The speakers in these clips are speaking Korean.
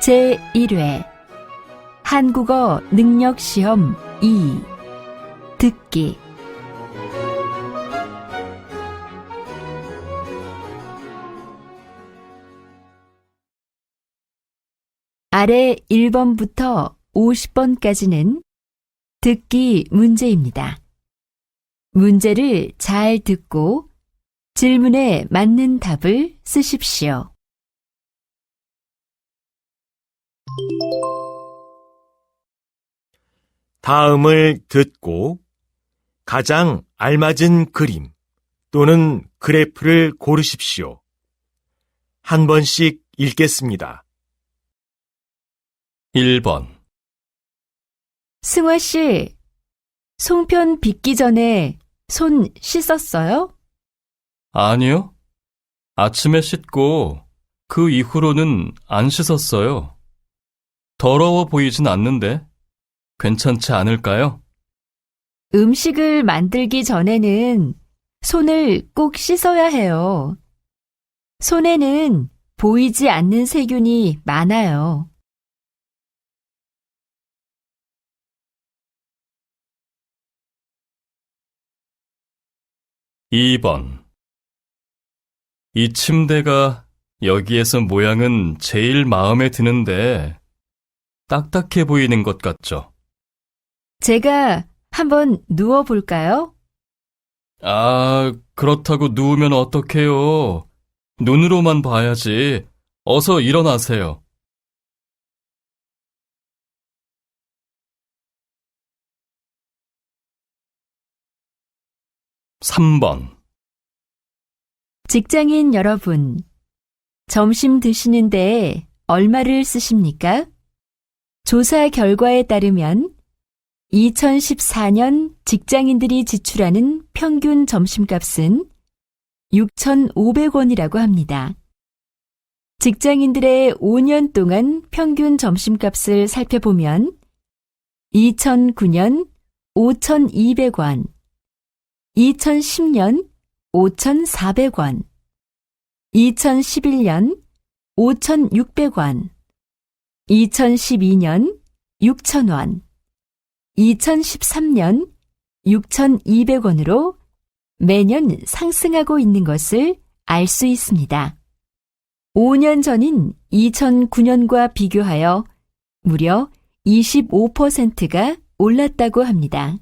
제1회 한국어 능력시험 2 듣기 아래 1번부터 50번까지는 듣기 문제입니다. 문제를 잘 듣고 질문에 맞는 답을 쓰십시오. 다음을 듣고 가장 알맞은 그림 또는 그래프를 고르십시오. 한 번씩 읽겠습니다. 1번. 승화 씨, 송편 빚기 전에 손 씻었어요? 아니요. 아침에 씻고 그 이후로는 안 씻었어요. 더러워 보이진 않는데 괜찮지 않을까요? 음식을 만들기 전에는 손을 꼭 씻어야 해요. 손에는 보이지 않는 세균이 많아요. 2번. 이 침대가 여기에서 모양은 제일 마음에 드는데 딱딱해 보이는 것 같죠? 제가 한번 누워볼까요? 그렇다고 누우면 어떡해요. 눈으로만 봐야지. 어서 일어나세요. 3번. 직장인 여러분, 점심 드시는데 얼마를 쓰십니까? 조사 결과에 따르면 2014년 직장인들이 지출하는 평균 점심값은 6,500원이라고 합니다. 직장인들의 5년 동안 평균 점심값을 살펴보면 2009년 5,200원, 2010년 5,400원, 2011년 5,600원, 2012년 6,000원, 2013년 6,200원으로 매년 상승하고 있는 것을 알 수 있습니다. 5년 전인 2009년과 비교하여 무려 25%가 올랐다고 합니다.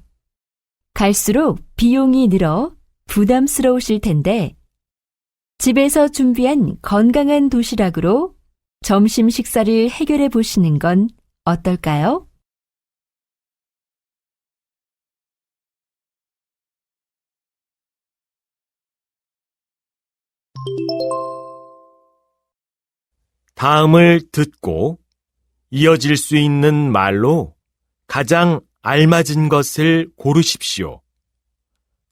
갈수록 비용이 늘어 부담스러우실 텐데 집에서 준비한 건강한 도시락으로 점심 식사를 해결해 보시는 건 어떨까요? 다음을 듣고 이어질 수 있는 말로 가장 알맞은 것을 고르십시오.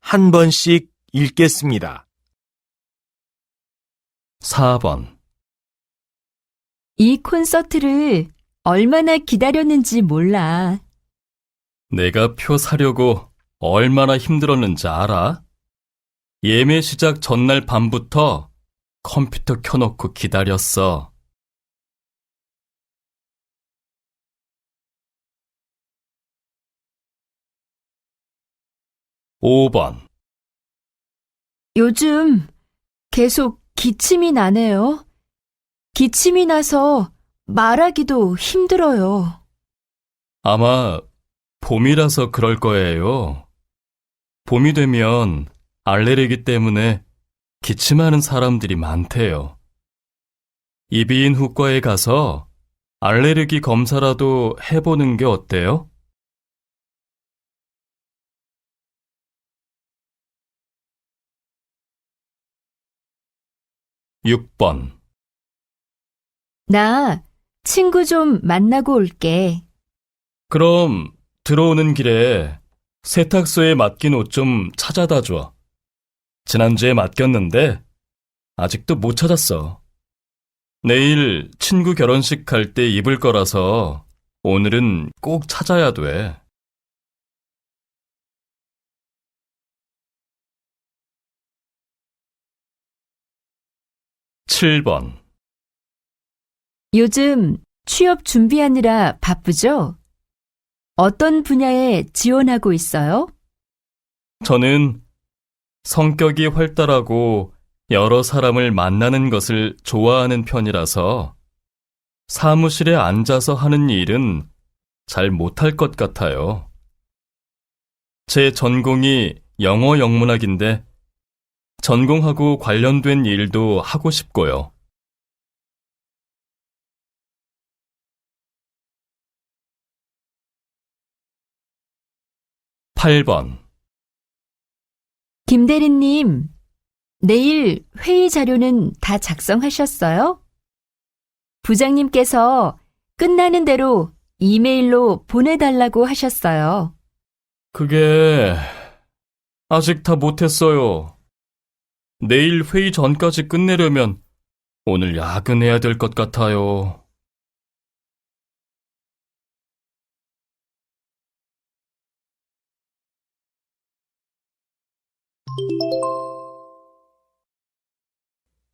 한 번씩 읽겠습니다. 4번. 이 콘서트를 얼마나 기다렸는지 몰라. 내가 표 사려고 얼마나 힘들었는지 알아? 예매 시작 전날 밤부터 컴퓨터 켜놓고 기다렸어. 5번. 요즘 계속 기침이 나네요. 기침이 나서 말하기도 힘들어요. 아마 봄이라서 그럴 거예요. 봄이 되면 알레르기 때문에 기침하는 사람들이 많대요. 이비인후과에 가서 알레르기 검사라도 해보는 게 어때요? 6번. 나 친구 좀 만나고 올게. 그럼 들어오는 길에 세탁소에 맡긴 옷 좀 찾아다 줘. 지난주에 맡겼는데 아직도 못 찾았어. 내일 친구 결혼식 갈 때 입을 거라서 오늘은 꼭 찾아야 돼. 7번. 요즘 취업 준비하느라 바쁘죠? 어떤 분야에 지원하고 있어요? 저는 성격이 활달하고 여러 사람을 만나는 것을 좋아하는 편이라서 사무실에 앉아서 하는 일은 잘 못할 것 같아요. 제 전공이 영어 영문학인데 전공하고 관련된 일도 하고 싶고요. 8번. 김 대리님, 내일 회의 자료는 다 작성하셨어요? 부장님께서 끝나는 대로 이메일로 보내달라고 하셨어요. 그게 아직 다 못했어요. 내일 회의 전까지 끝내려면 오늘 야근해야 될 것 같아요.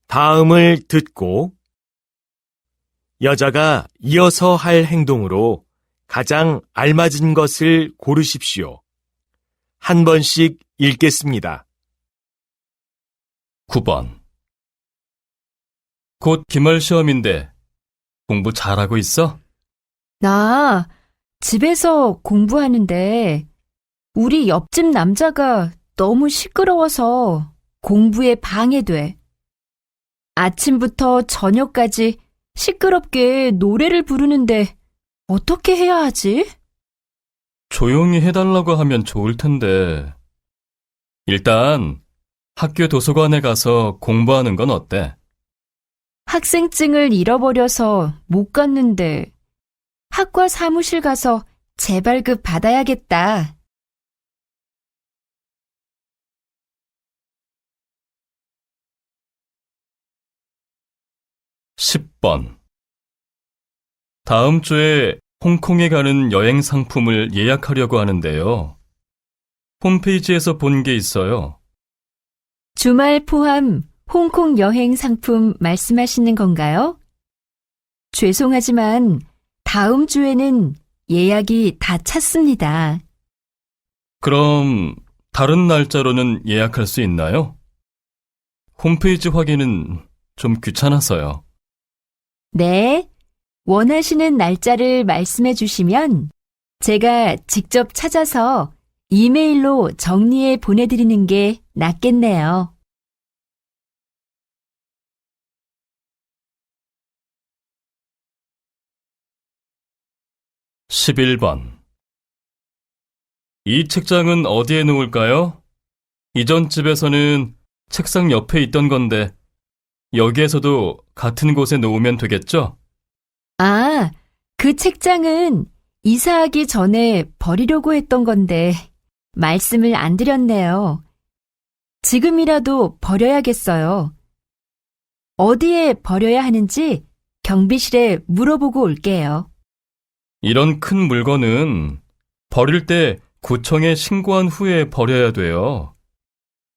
다음을 듣고 여자가 이어서 할 행동으로 가장 알맞은 것을 고르십시오. 한 번씩 읽겠습니다. 9번. 곧 기말 시험인데 공부 잘하고 있어? 나 집에서 공부하는데 우리 옆집 남자가 너무 시끄러워서 공부에 방해돼. 아침부터 저녁까지 시끄럽게 노래를 부르는데 어떻게 해야 하지? 조용히 해달라고 하면 좋을 텐데. 일단 학교 도서관에 가서 공부하는 건 어때? 학생증을 잃어버려서 못 갔는데 학과 사무실 가서 재발급 받아야겠다. 10번. 다음 주에 홍콩에 가는 여행 상품을 예약하려고 하는데요. 홈페이지에서 본 게 있어요. 주말 포함 홍콩 여행 상품 말씀하시는 건가요? 죄송하지만 다음 주에는 예약이 다 찼습니다. 그럼 다른 날짜로는 예약할 수 있나요? 홈페이지 확인은 좀 귀찮아서요. 네, 원하시는 날짜를 말씀해 주시면 제가 직접 찾아서 이메일로 정리해 보내드리는 게 낫겠네요. 11번. 이 책장은 어디에 놓을까요? 이전 집에서는 책상 옆에 있던 건데 여기에서도 같은 곳에 놓으면 되겠죠? 아, 그 책장은 이사하기 전에 버리려고 했던 건데 말씀을 안 드렸네요. 지금이라도 버려야겠어요. 어디에 버려야 하는지 경비실에 물어보고 올게요. 이런 큰 물건은 버릴 때 구청에 신고한 후에 버려야 돼요.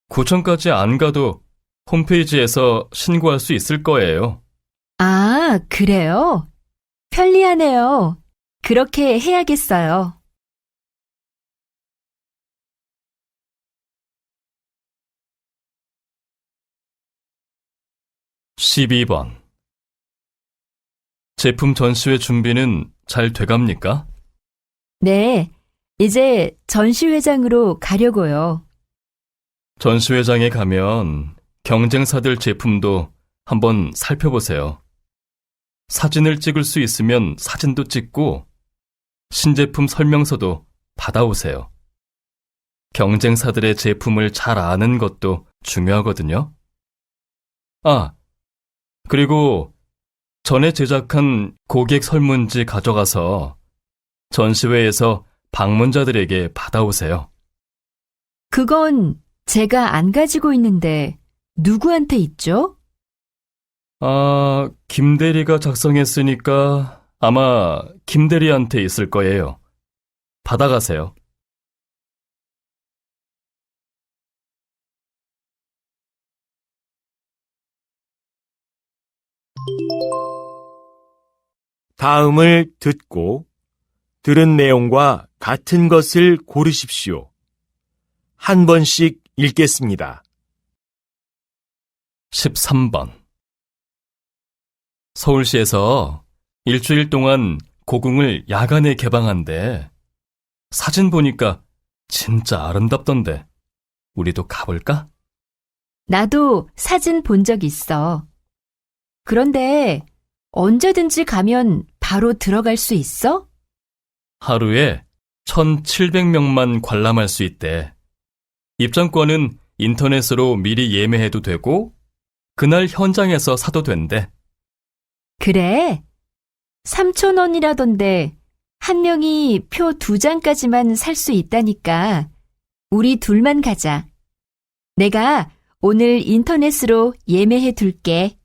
구청까지 안 가도 홈페이지에서 신고할 수 있을 거예요. 아, 그래요? 편리하네요. 그렇게 해야겠어요. 12번. 제품 전시회 준비는 잘 돼갑니까? 네, 이제 전시회장으로 가려고요. 전시회장에 가면 경쟁사들 제품도 한번 살펴보세요. 사진을 찍을 수 있으면 사진도 찍고 신제품 설명서도 받아오세요. 경쟁사들의 제품을 잘 아는 것도 중요하거든요. 아, 그리고 전에 제작한 고객 설문지 가져가서 전시회에서 방문자들에게 받아오세요. 그건 제가 안 가지고 있는데 누구한테 있죠? 아, 김대리가 작성했으니까 아마 김대리한테 있을 거예요. 받아가세요. 다음을 듣고 들은 내용과 같은 것을 고르십시오. 한 번씩 읽겠습니다. 13번. 서울시에서 일주일 동안 고궁을 야간에 개방한대. 사진 보니까 진짜 아름답던데. 우리도 가볼까? 나도 사진 본 적 있어. 그런데 언제든지 가면 바로 들어갈 수 있어? 하루에 1,700명만 관람할 수 있대. 입장권은 인터넷으로 미리 예매해도 되고 그날 현장에서 사도 된대. 그래? 3,000원이라던데 한 명이 표 2장까지만 살 수 있다니까 우리 둘만 가자. 내가 오늘 인터넷으로 예매해 둘게.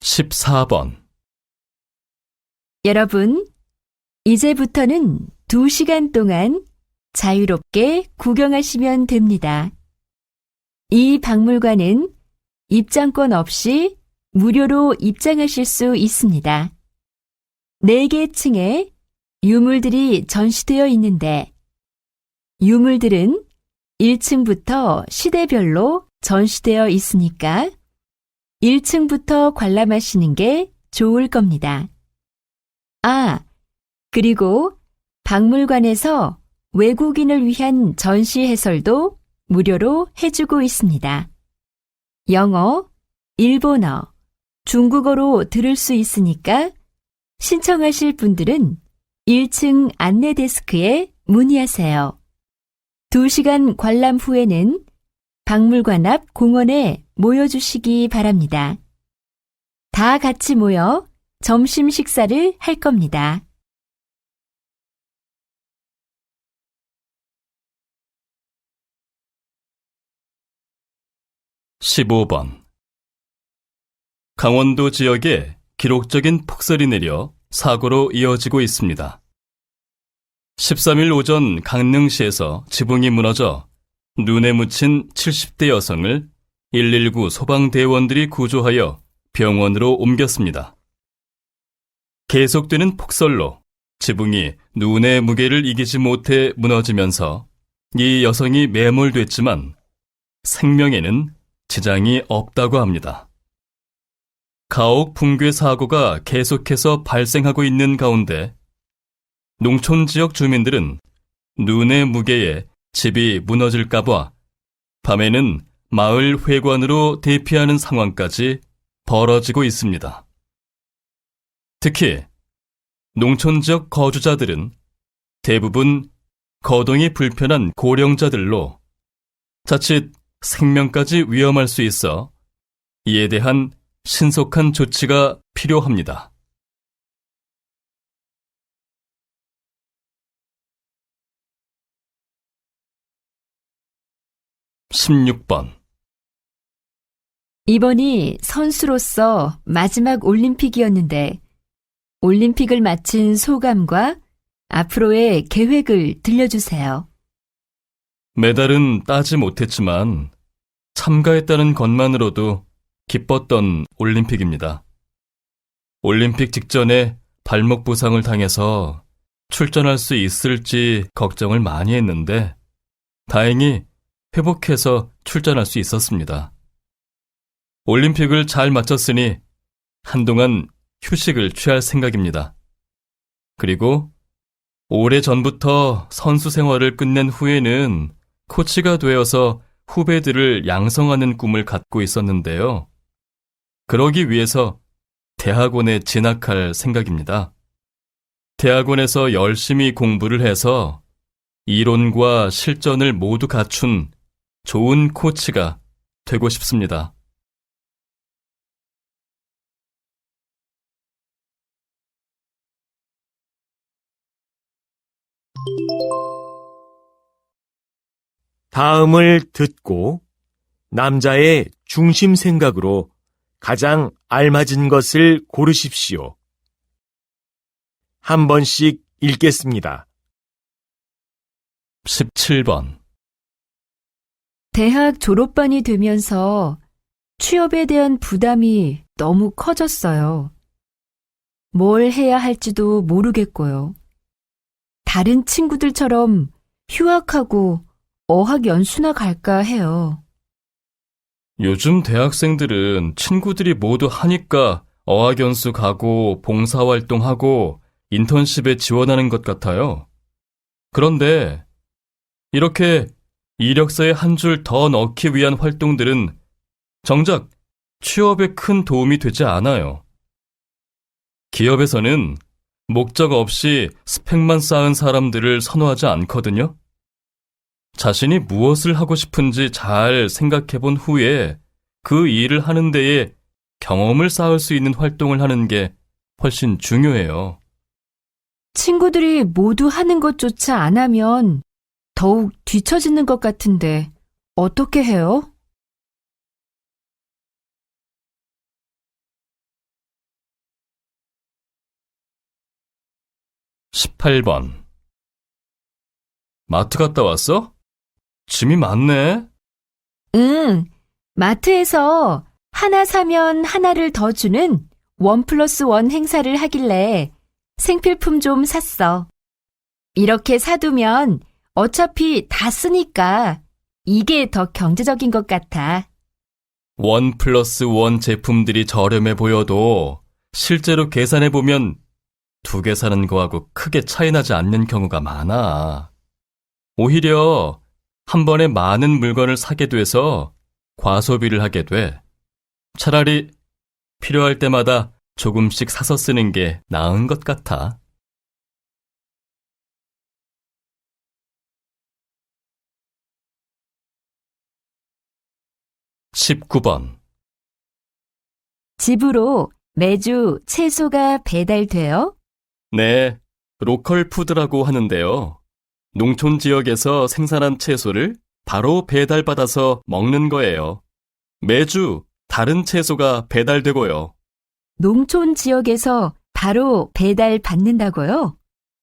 14번. 여러분, 이제부터는 2시간 동안 자유롭게 구경하시면 됩니다. 이 박물관은 입장권 없이 무료로 입장하실 수 있습니다. 4개 층에 유물들이 전시되어 있는데 유물들은 1층부터 시대별로 전시되어 있으니까 1층부터 관람하시는 게 좋을 겁니다. 아, 그리고 박물관에서 외국인을 위한 전시 해설도 무료로 해주고 있습니다. 영어, 일본어, 중국어로 들을 수 있으니까 신청하실 분들은 1층 안내 데스크에 문의하세요. 2시간 관람 후에는 박물관 앞 공원에 모여주시기 바랍니다. 다 같이 모여 점심 식사를 할 겁니다. 15번. 강원도 지역에 기록적인 폭설이 내려 사고로 이어지고 있습니다. 13일 오전 강릉시에서 지붕이 무너져 눈에 묻힌 70대 여성을 119 소방대원들이 구조하여 병원으로 옮겼습니다. 계속되는 폭설로 지붕이 눈의 무게를 이기지 못해 무너지면서 이 여성이 매몰됐지만 생명에는 지장이 없다고 합니다. 가옥 붕괴 사고가 계속해서 발생하고 있는 가운데 농촌 지역 주민들은 눈의 무게에 집이 무너질까봐 밤에는 마을 회관으로 대피하는 상황까지 벌어지고 있습니다. 특히 농촌 지역 거주자들은 대부분 거동이 불편한 고령자들로 자칫 생명까지 위험할 수 있어 이에 대한 신속한 조치가 필요합니다. 16번. 이번이 선수로서 마지막 올림픽이었는데 올림픽을 마친 소감과 앞으로의 계획을 들려주세요. 메달은 따지 못했지만 참가했다는 것만으로도 기뻤던 올림픽입니다. 올림픽 직전에 발목 부상을 당해서 출전할 수 있을지 걱정을 많이 했는데 다행히 회복해서 출전할 수 있었습니다. 올림픽을 잘 마쳤으니 한동안 휴식을 취할 생각입니다. 그리고 오래전부터 선수 생활을 끝낸 후에는 코치가 되어서 후배들을 양성하는 꿈을 갖고 있었는데요. 그러기 위해서 대학원에 진학할 생각입니다. 대학원에서 열심히 공부를 해서 이론과 실전을 모두 갖춘 좋은 코치가 되고 싶습니다. 다음을 듣고 남자의 중심 생각으로 가장 알맞은 것을 고르십시오. 한 번씩 읽겠습니다. 17번. 대학 졸업반이 되면서 취업에 대한 부담이 너무 커졌어요. 뭘 해야 할지도 모르겠고요. 다른 친구들처럼 휴학하고 어학연수나 갈까 해요. 요즘 대학생들은 친구들이 모두 하니까 어학연수 가고 봉사활동하고 인턴십에 지원하는 것 같아요. 그런데 이렇게 이력서에 한 줄 더 넣기 위한 활동들은 정작 취업에 큰 도움이 되지 않아요. 기업에서는 목적 없이 스펙만 쌓은 사람들을 선호하지 않거든요. 자신이 무엇을 하고 싶은지 잘 생각해 본 후에 그 일을 하는 데에 경험을 쌓을 수 있는 활동을 하는 게 훨씬 중요해요. 친구들이 모두 하는 것조차 안 하면 더욱 뒤처지는 것 같은데 어떻게 해요? 18번. 마트 갔다 왔어? 짐이 많네. 응, 마트에서 하나 사면 하나를 더 주는 1+1 행사를 하길래 생필품 좀 샀어. 이렇게 사두면 어차피 다 쓰니까 이게 더 경제적인 것 같아. 1+1 제품들이 저렴해 보여도 실제로 계산해보면 두 개 사는 거하고 크게 차이 나지 않는 경우가 많아. 오히려 한 번에 많은 물건을 사게 돼서 과소비를 하게 돼. 차라리 필요할 때마다 조금씩 사서 쓰는 게 나은 것 같아. 19번. 집으로 매주 채소가 배달돼요? 네, 로컬 푸드라고 하는데요. 농촌 지역에서 생산한 채소를 바로 배달받아서 먹는 거예요. 매주 다른 채소가 배달되고요. 농촌 지역에서 바로 배달 받는다고요?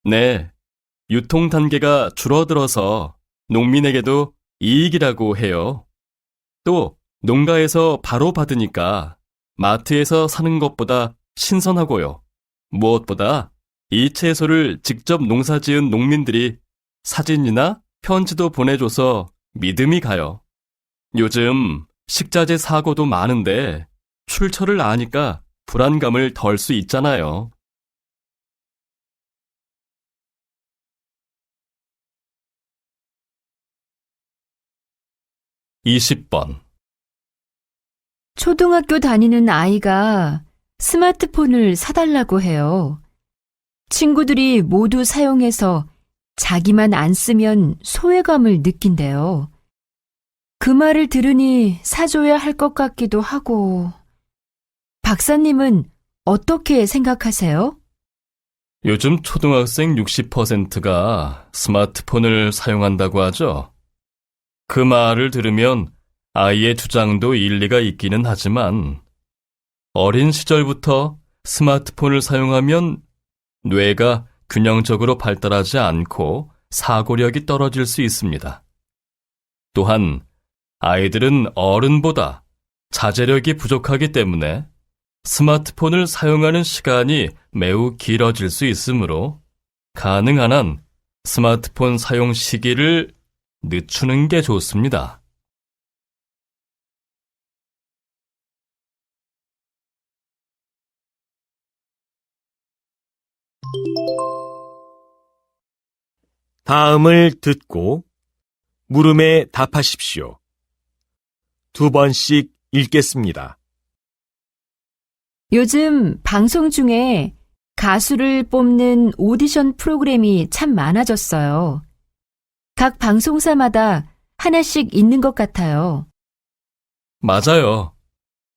네, 유통 단계가 줄어들어서 농민에게도 이익이라고 해요. 또 농가에서 바로 받으니까 마트에서 사는 것보다 신선하고요. 무엇보다 이 채소를 직접 농사지은 농민들이 사진이나 편지도 보내줘서 믿음이 가요. 요즘 식자재 사고도 많은데 출처를 아니까 불안감을 덜 수 있잖아요. 20번. 초등학교 다니는 아이가 스마트폰을 사달라고 해요. 친구들이 모두 사용해서 자기만 안 쓰면 소외감을 느낀대요. 그 말을 들으니 사줘야 할 것 같기도 하고. 박사님은 어떻게 생각하세요? 요즘 초등학생 60%가 스마트폰을 사용한다고 하죠. 그 말을 들으면 아이의 주장도 일리가 있기는 하지만 어린 시절부터 스마트폰을 사용하면 뇌가 균형적으로 발달하지 않고 사고력이 떨어질 수 있습니다. 또한 아이들은 어른보다 자제력이 부족하기 때문에 스마트폰을 사용하는 시간이 매우 길어질 수 있으므로 가능한 한 스마트폰 사용 시기를 늦추는 게 좋습니다. '다음을 듣고 물음에 답하십시오. 2번씩 읽겠습니다. 요즘 방송 중에 가수를 뽑는 오디션 프로그램이 참 많아졌어요. 각 방송사마다 하나씩 있는 것 같아요. 맞아요.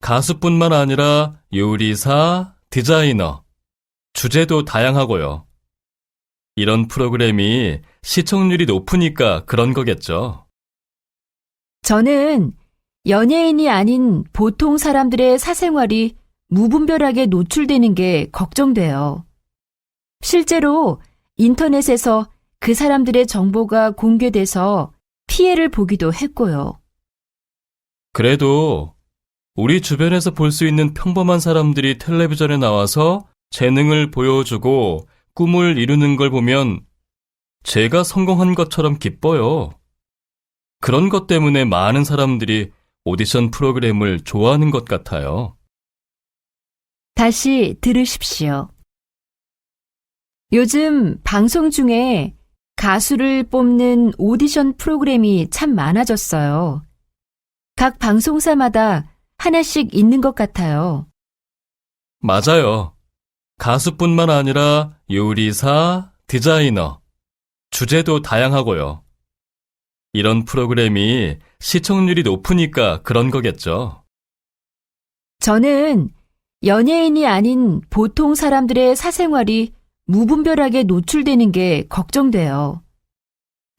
가수뿐만 아니라 요리사, 디자이너, 주제도 다양하고요. 이런 프로그램이 시청률이 높으니까 그런 거겠죠. 저는 연예인이 아닌 보통 사람들의 사생활이 무분별하게 노출되는 게 걱정돼요. 실제로 인터넷에서 그 사람들의 정보가 공개돼서 피해를 보기도 했고요. 그래도 우리 주변에서 볼 수 있는 평범한 사람들이 텔레비전에 나와서 재능을 보여주고 꿈을 이루는 걸 보면 제가 성공한 것처럼 기뻐요. 그런 것 때문에 많은 사람들이 오디션 프로그램을 좋아하는 것 같아요. 다시 들으십시오. 요즘 방송 중에 가수를 뽑는 오디션 프로그램이 참 많아졌어요. 각 방송사마다 하나씩 있는 것 같아요. 맞아요. 가수뿐만 아니라 요리사, 디자이너, 주제도 다양하고요. 이런 프로그램이 시청률이 높으니까 그런 거겠죠. 저는 연예인이 아닌 보통 사람들의 사생활이 무분별하게 노출되는 게 걱정돼요.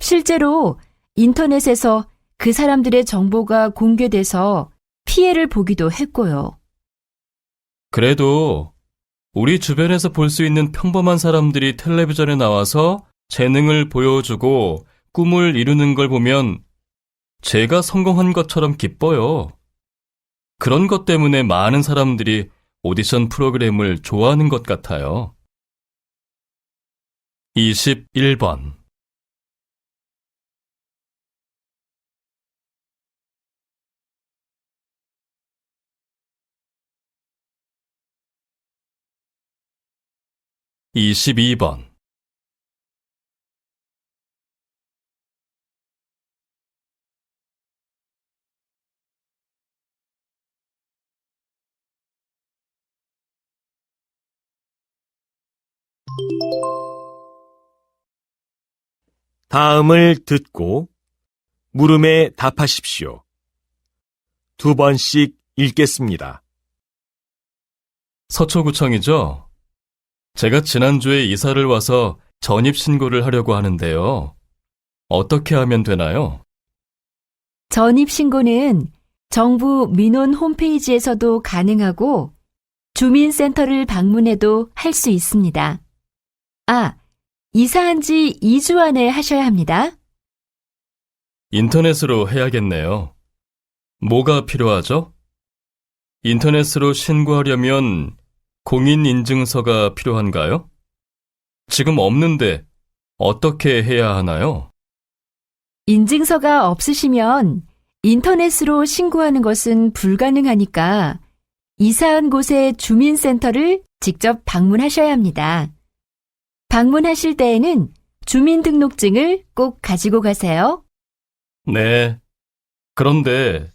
실제로 인터넷에서 그 사람들의 정보가 공개돼서 피해를 보기도 했고요. 그래도 우리 주변에서 볼 수 있는 평범한 사람들이 텔레비전에 나와서 재능을 보여주고 꿈을 이루는 걸 보면 제가 성공한 것처럼 기뻐요. 그런 것 때문에 많은 사람들이 오디션 프로그램을 좋아하는 것 같아요. 21번. (22번) 다음을 듣고 물음에 답하십시오. 2번씩 읽겠습니다. 서초구청이죠? 제가 지난주에 이사를 와서 전입신고를 하려고 하는데요. 어떻게 하면 되나요? 전입신고는 정부 민원 홈페이지에서도 가능하고 주민센터를 방문해도 할 수 있습니다. 이사한 지 2주 안에 하셔야 합니다. 인터넷으로 해야겠네요. 뭐가 필요하죠? 인터넷으로 신고하려면 공인인증서가 필요한가요? 지금 없는데 어떻게 해야 하나요? 인증서가 없으시면 인터넷으로 신고하는 것은 불가능하니까 이사한 곳의 주민센터를 직접 방문하셔야 합니다. 방문하실 때에는 주민등록증을 꼭 가지고 가세요. 네. 그런데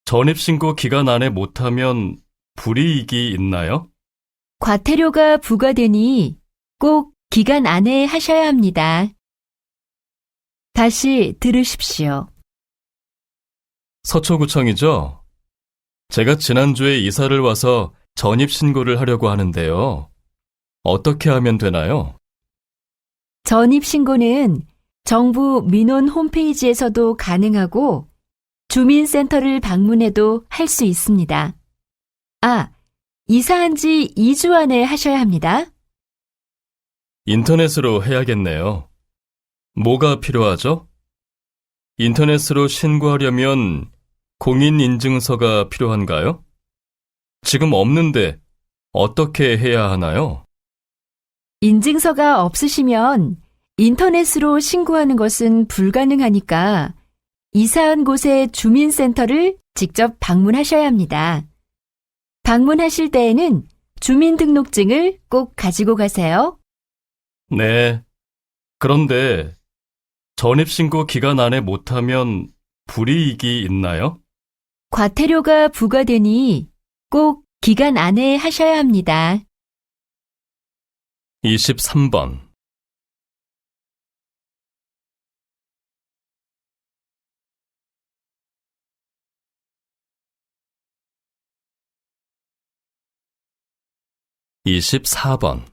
전입신고 기간 안에 못하면 불이익이 있나요? 과태료가 부과되니 꼭 기간 안에 하셔야 합니다. 다시 들으십시오. 서초구청이죠? 제가 지난주에 이사를 와서 전입신고를 하려고 하는데요. 어떻게 하면 되나요? 전입신고는 정부 민원 홈페이지에서도 가능하고 주민센터를 방문해도 할 수 있습니다. 이사한 지 2주 안에 하셔야 합니다. 인터넷으로 해야겠네요. 뭐가 필요하죠? 인터넷으로 신고하려면 공인인증서가 필요한가요? 지금 없는데 어떻게 해야 하나요? 인증서가 없으시면 인터넷으로 신고하는 것은 불가능하니까 이사한 곳의 주민센터를 직접 방문하셔야 합니다. 방문하실 때에는 주민등록증을 꼭 가지고 가세요. 네. 그런데 전입신고 기간 안에 못하면 불이익이 있나요? 과태료가 부과되니 꼭 기간 안에 하셔야 합니다. 23번. (24번)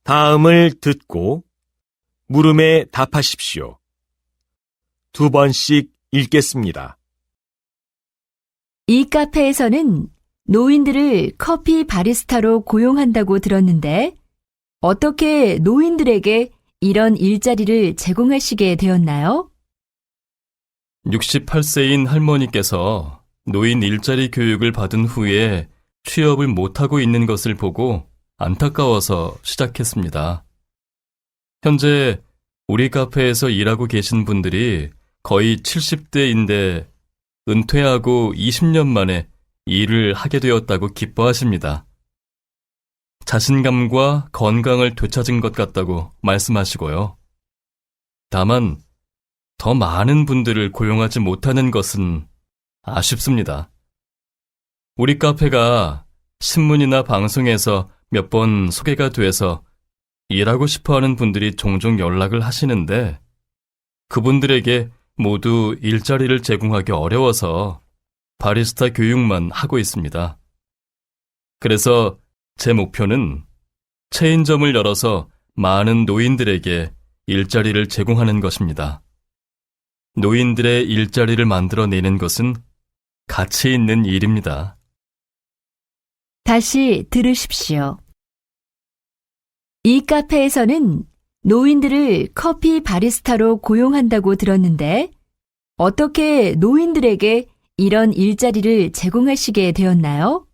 다음을 듣고 물음에 답하십시오. 2번씩 읽겠습니다. 이 카페에서는 노인들을 커피 바리스타로 고용한다고 들었는데 어떻게 노인들에게 이런 일자리를 제공하시게 되었나요? 68세인 할머니께서 노인 일자리 교육을 받은 후에 취업을 못하고 있는 것을 보고 안타까워서 시작했습니다. 현재 우리 카페에서 일하고 계신 분들이 거의 70대인데 은퇴하고 20년 만에 일을 하게 되었다고 기뻐하십니다. 자신감과 건강을 되찾은 것 같다고 말씀하시고요. 다만 더 많은 분들을 고용하지 못하는 것은 아쉽습니다. 우리 카페가 신문이나 방송에서 몇 번 소개가 돼서 일하고 싶어하는 분들이 종종 연락을 하시는데 그분들에게 모두 일자리를 제공하기 어려워서 바리스타 교육만 하고 있습니다. 그래서 제 목표는 체인점을 열어서 많은 노인들에게 일자리를 제공하는 것입니다. 노인들의 일자리를 만들어내는 것은 가치 있는 일입니다. 다시 들으십시오. 이 카페에서는 노인들을 커피 바리스타로 고용한다고 들었는데 어떻게 노인들에게 이런 일자리를 제공하시게 되었나요?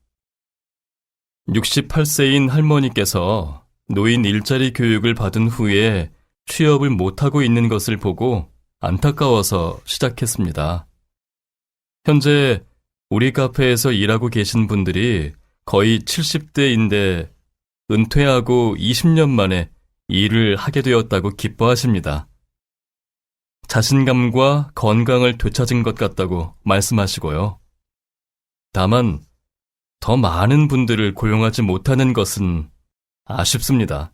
68세인 할머니께서 노인 일자리 교육을 받은 후에 취업을 못하고 있는 것을 보고 안타까워서 시작했습니다. 현재 우리 카페에서 일하고 계신 분들이 거의 70대인데 은퇴하고 20년 만에 일을 하게 되었다고 기뻐하십니다. 자신감과 건강을 되찾은 것 같다고 말씀하시고요. 다만 더 많은 분들을 고용하지 못하는 것은 아쉽습니다.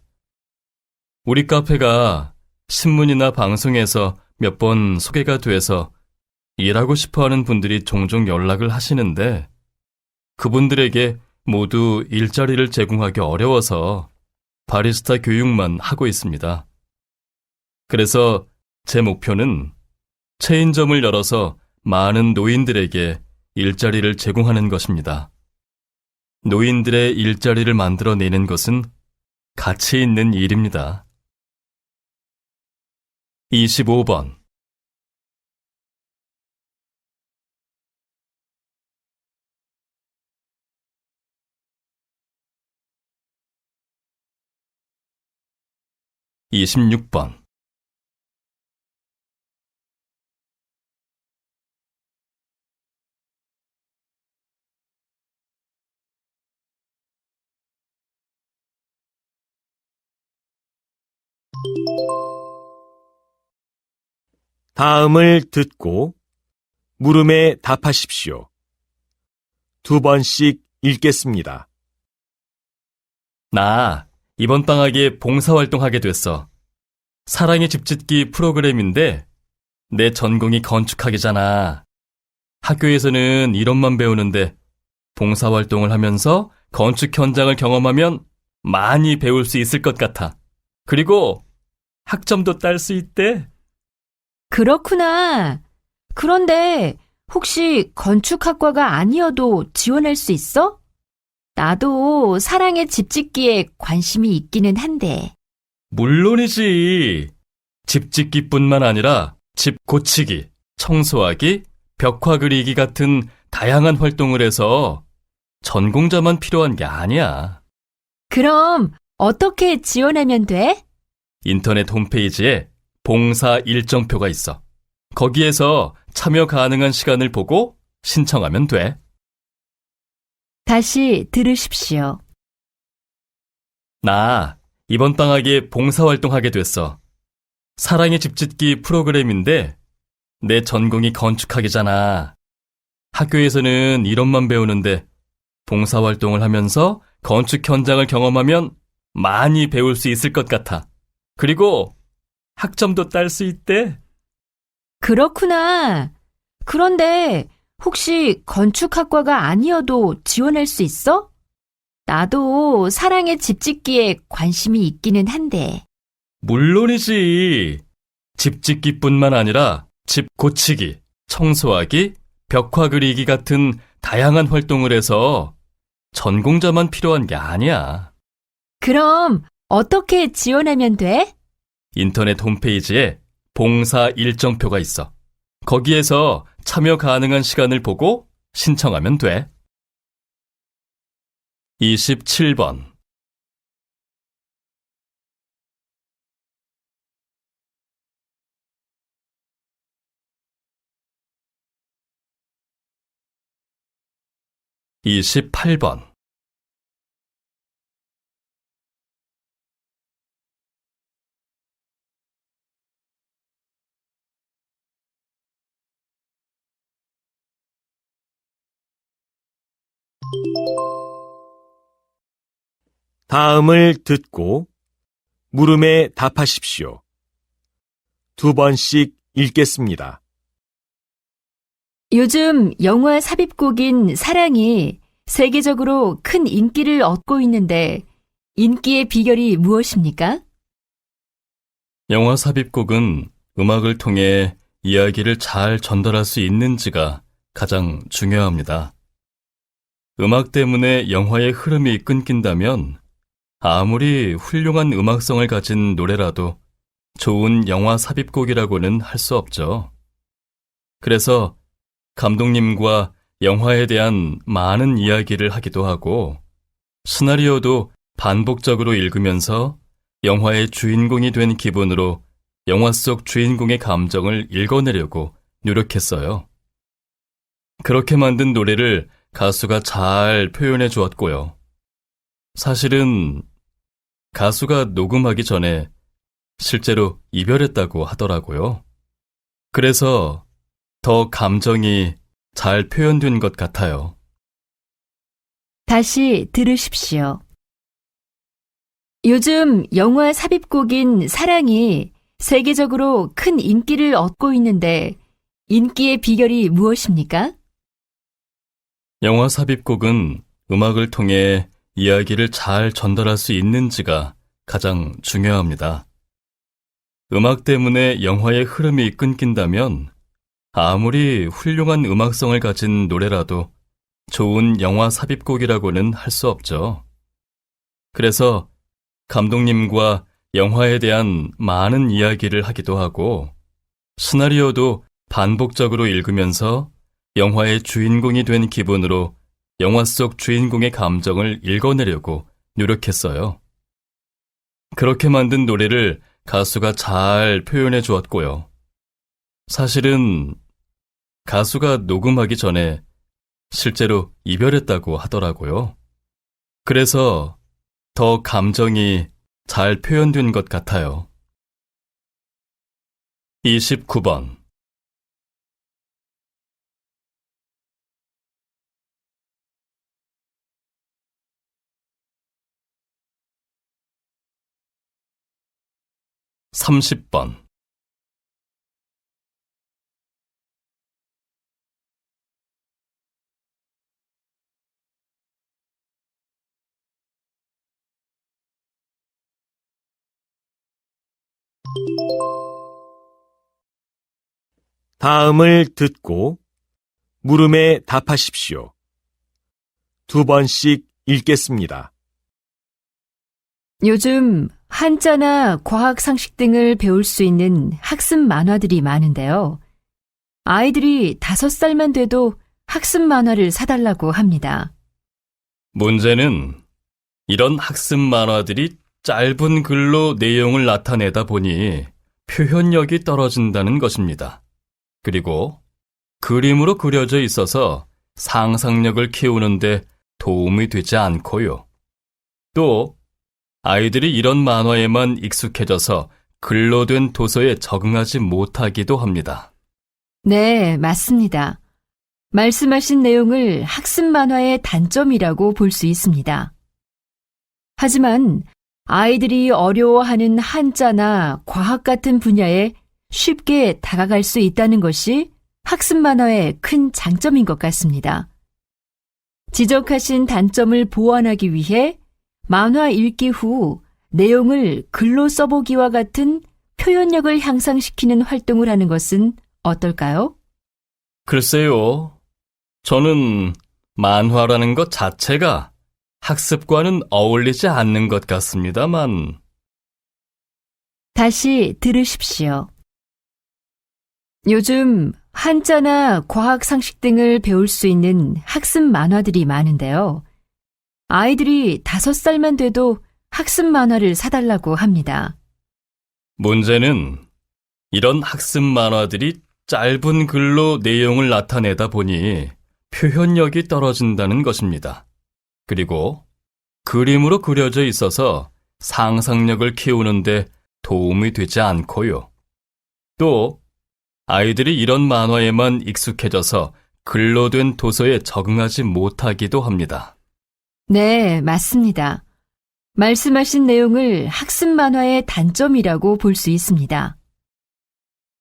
우리 카페가 신문이나 방송에서 몇 번 소개가 돼서 일하고 싶어하는 분들이 종종 연락을 하시는데 그분들에게 모두 일자리를 제공하기 어려워서 바리스타 교육만 하고 있습니다. 그래서 제 목표는 체인점을 열어서 많은 노인들에게 일자리를 제공하는 것입니다. 노인들의 일자리를 만들어내는 것은 가치 있는 일입니다. 25번. (26번) 다음을 듣고 물음에 답하십시오. 2번씩 읽겠습니다. 나 이번 방학에 봉사활동하게 됐어. 사랑의 집짓기 프로그램인데 내 전공이 건축학이잖아. 학교에서는 이론만 배우는데 봉사활동을 하면서 건축 현장을 경험하면 많이 배울 수 있을 것 같아. 그리고 학점도 딸 수 있대. 그렇구나. 그런데 혹시 건축학과가 아니어도 지원할 수 있어? 나도 사랑의 집짓기에 관심이 있기는 한데. 물론이지. 집짓기뿐만 아니라 집 고치기, 청소하기, 벽화 그리기 같은 다양한 활동을 해서 전공자만 필요한 게 아니야. 그럼 어떻게 지원하면 돼? 인터넷 홈페이지에 봉사 일정표가 있어. 거기에서 참여 가능한 시간을 보고 신청하면 돼. 다시 들으십시오. 나 이번 방학에 봉사활동하게 됐어. 사랑의 집짓기 프로그램인데 내 전공이 건축학이잖아. 학교에서는 이론만 배우는데 봉사활동을 하면서 건축 현장을 경험하면 많이 배울 수 있을 것 같아. 그리고 학점도 딸 수 있대. 그렇구나. 그런데 혹시 건축학과가 아니어도 지원할 수 있어? 나도 사랑의 집짓기에 관심이 있기는 한데. 물론이지. 집짓기뿐만 아니라 집 고치기, 청소하기, 벽화 그리기 같은 다양한 활동을 해서 전공자만 필요한 게 아니야. 그럼 어떻게 지원하면 돼? 인터넷 홈페이지에 봉사 일정표가 있어. 거기에서 참여 가능한 시간을 보고 신청하면 돼. 27번. 28번. '다음을 듣고 물음에 답하십시오. 2번씩 읽겠습니다. 요즘 영화 삽입곡인 사랑이 세계적으로 큰 인기를 얻고 있는데 인기의 비결이 무엇입니까? 영화 삽입곡은 음악을 통해 이야기를 잘 전달할 수 있는지가 가장 중요합니다. 음악 때문에 영화의 흐름이 끊긴다면 아무리 훌륭한 음악성을 가진 노래라도 좋은 영화 삽입곡이라고는 할 수 없죠. 그래서 감독님과 영화에 대한 많은 이야기를 하기도 하고 시나리오도 반복적으로 읽으면서 영화의 주인공이 된 기분으로 영화 속 주인공의 감정을 읽어내려고 노력했어요. 그렇게 만든 노래를 가수가 잘 표현해 주었고요. 사실은 가수가 녹음하기 전에 실제로 이별했다고 하더라고요. 그래서 더 감정이 잘 표현된 것 같아요. 다시 들으십시오. 요즘 영화 삽입곡인 사랑이 세계적으로 큰 인기를 얻고 있는데 인기의 비결이 무엇입니까? 영화 삽입곡은 음악을 통해 이야기를 잘 전달할 수 있는지가 가장 중요합니다. 음악 때문에 영화의 흐름이 끊긴다면 아무리 훌륭한 음악성을 가진 노래라도 좋은 영화 삽입곡이라고는 할 수 없죠. 그래서 감독님과 영화에 대한 많은 이야기를 하기도 하고 시나리오도 반복적으로 읽으면서 영화의 주인공이 된 기분으로 영화 속 주인공의 감정을 읽어내려고 노력했어요. 그렇게 만든 노래를 가수가 잘 표현해 주었고요. 사실은 가수가 녹음하기 전에 실제로 이별했다고 하더라고요. 그래서 더 감정이 잘 표현된 것 같아요. 29번. 30번. '다음을 듣고 물음에 답하십시오. 2번씩 읽겠습니다. 요즘 한자나 과학 상식 등을 배울 수 있는 학습 만화들이 많은데요. 아이들이 5살만 돼도 학습 만화를 사달라고 합니다. 문제는 이런 학습 만화들이 짧은 글로 내용을 나타내다 보니 표현력이 떨어진다는 것입니다. 그리고 그림으로 그려져 있어서 상상력을 키우는데 도움이 되지 않고요. 또 아이들이 이런 만화에만 익숙해져서 글로 된 도서에 적응하지 못하기도 합니다. 네, 맞습니다. 말씀하신 내용을 학습 만화의 단점이라고 볼 수 있습니다. 하지만 아이들이 어려워하는 한자나 과학 같은 분야에 쉽게 다가갈 수 있다는 것이 학습 만화의 큰 장점인 것 같습니다. 지적하신 단점을 보완하기 위해 만화 읽기 후 내용을 글로 써보기와 같은 표현력을 향상시키는 활동을 하는 것은 어떨까요? 글쎄요. 저는 만화라는 것 자체가 학습과는 어울리지 않는 것 같습니다만. 다시 들으십시오. 요즘 한자나 과학 상식 등을 배울 수 있는 학습 만화들이 많은데요. 아이들이 5살만 돼도 학습 만화를 사달라고 합니다. 문제는 이런 학습 만화들이 짧은 글로 내용을 나타내다 보니 표현력이 떨어진다는 것입니다. 그리고 그림으로 그려져 있어서 상상력을 키우는데 도움이 되지 않고요. 또 아이들이 이런 만화에만 익숙해져서 글로 된 도서에 적응하지 못하기도 합니다. 네, 맞습니다. 말씀하신 내용을 학습 만화의 단점이라고 볼 수 있습니다.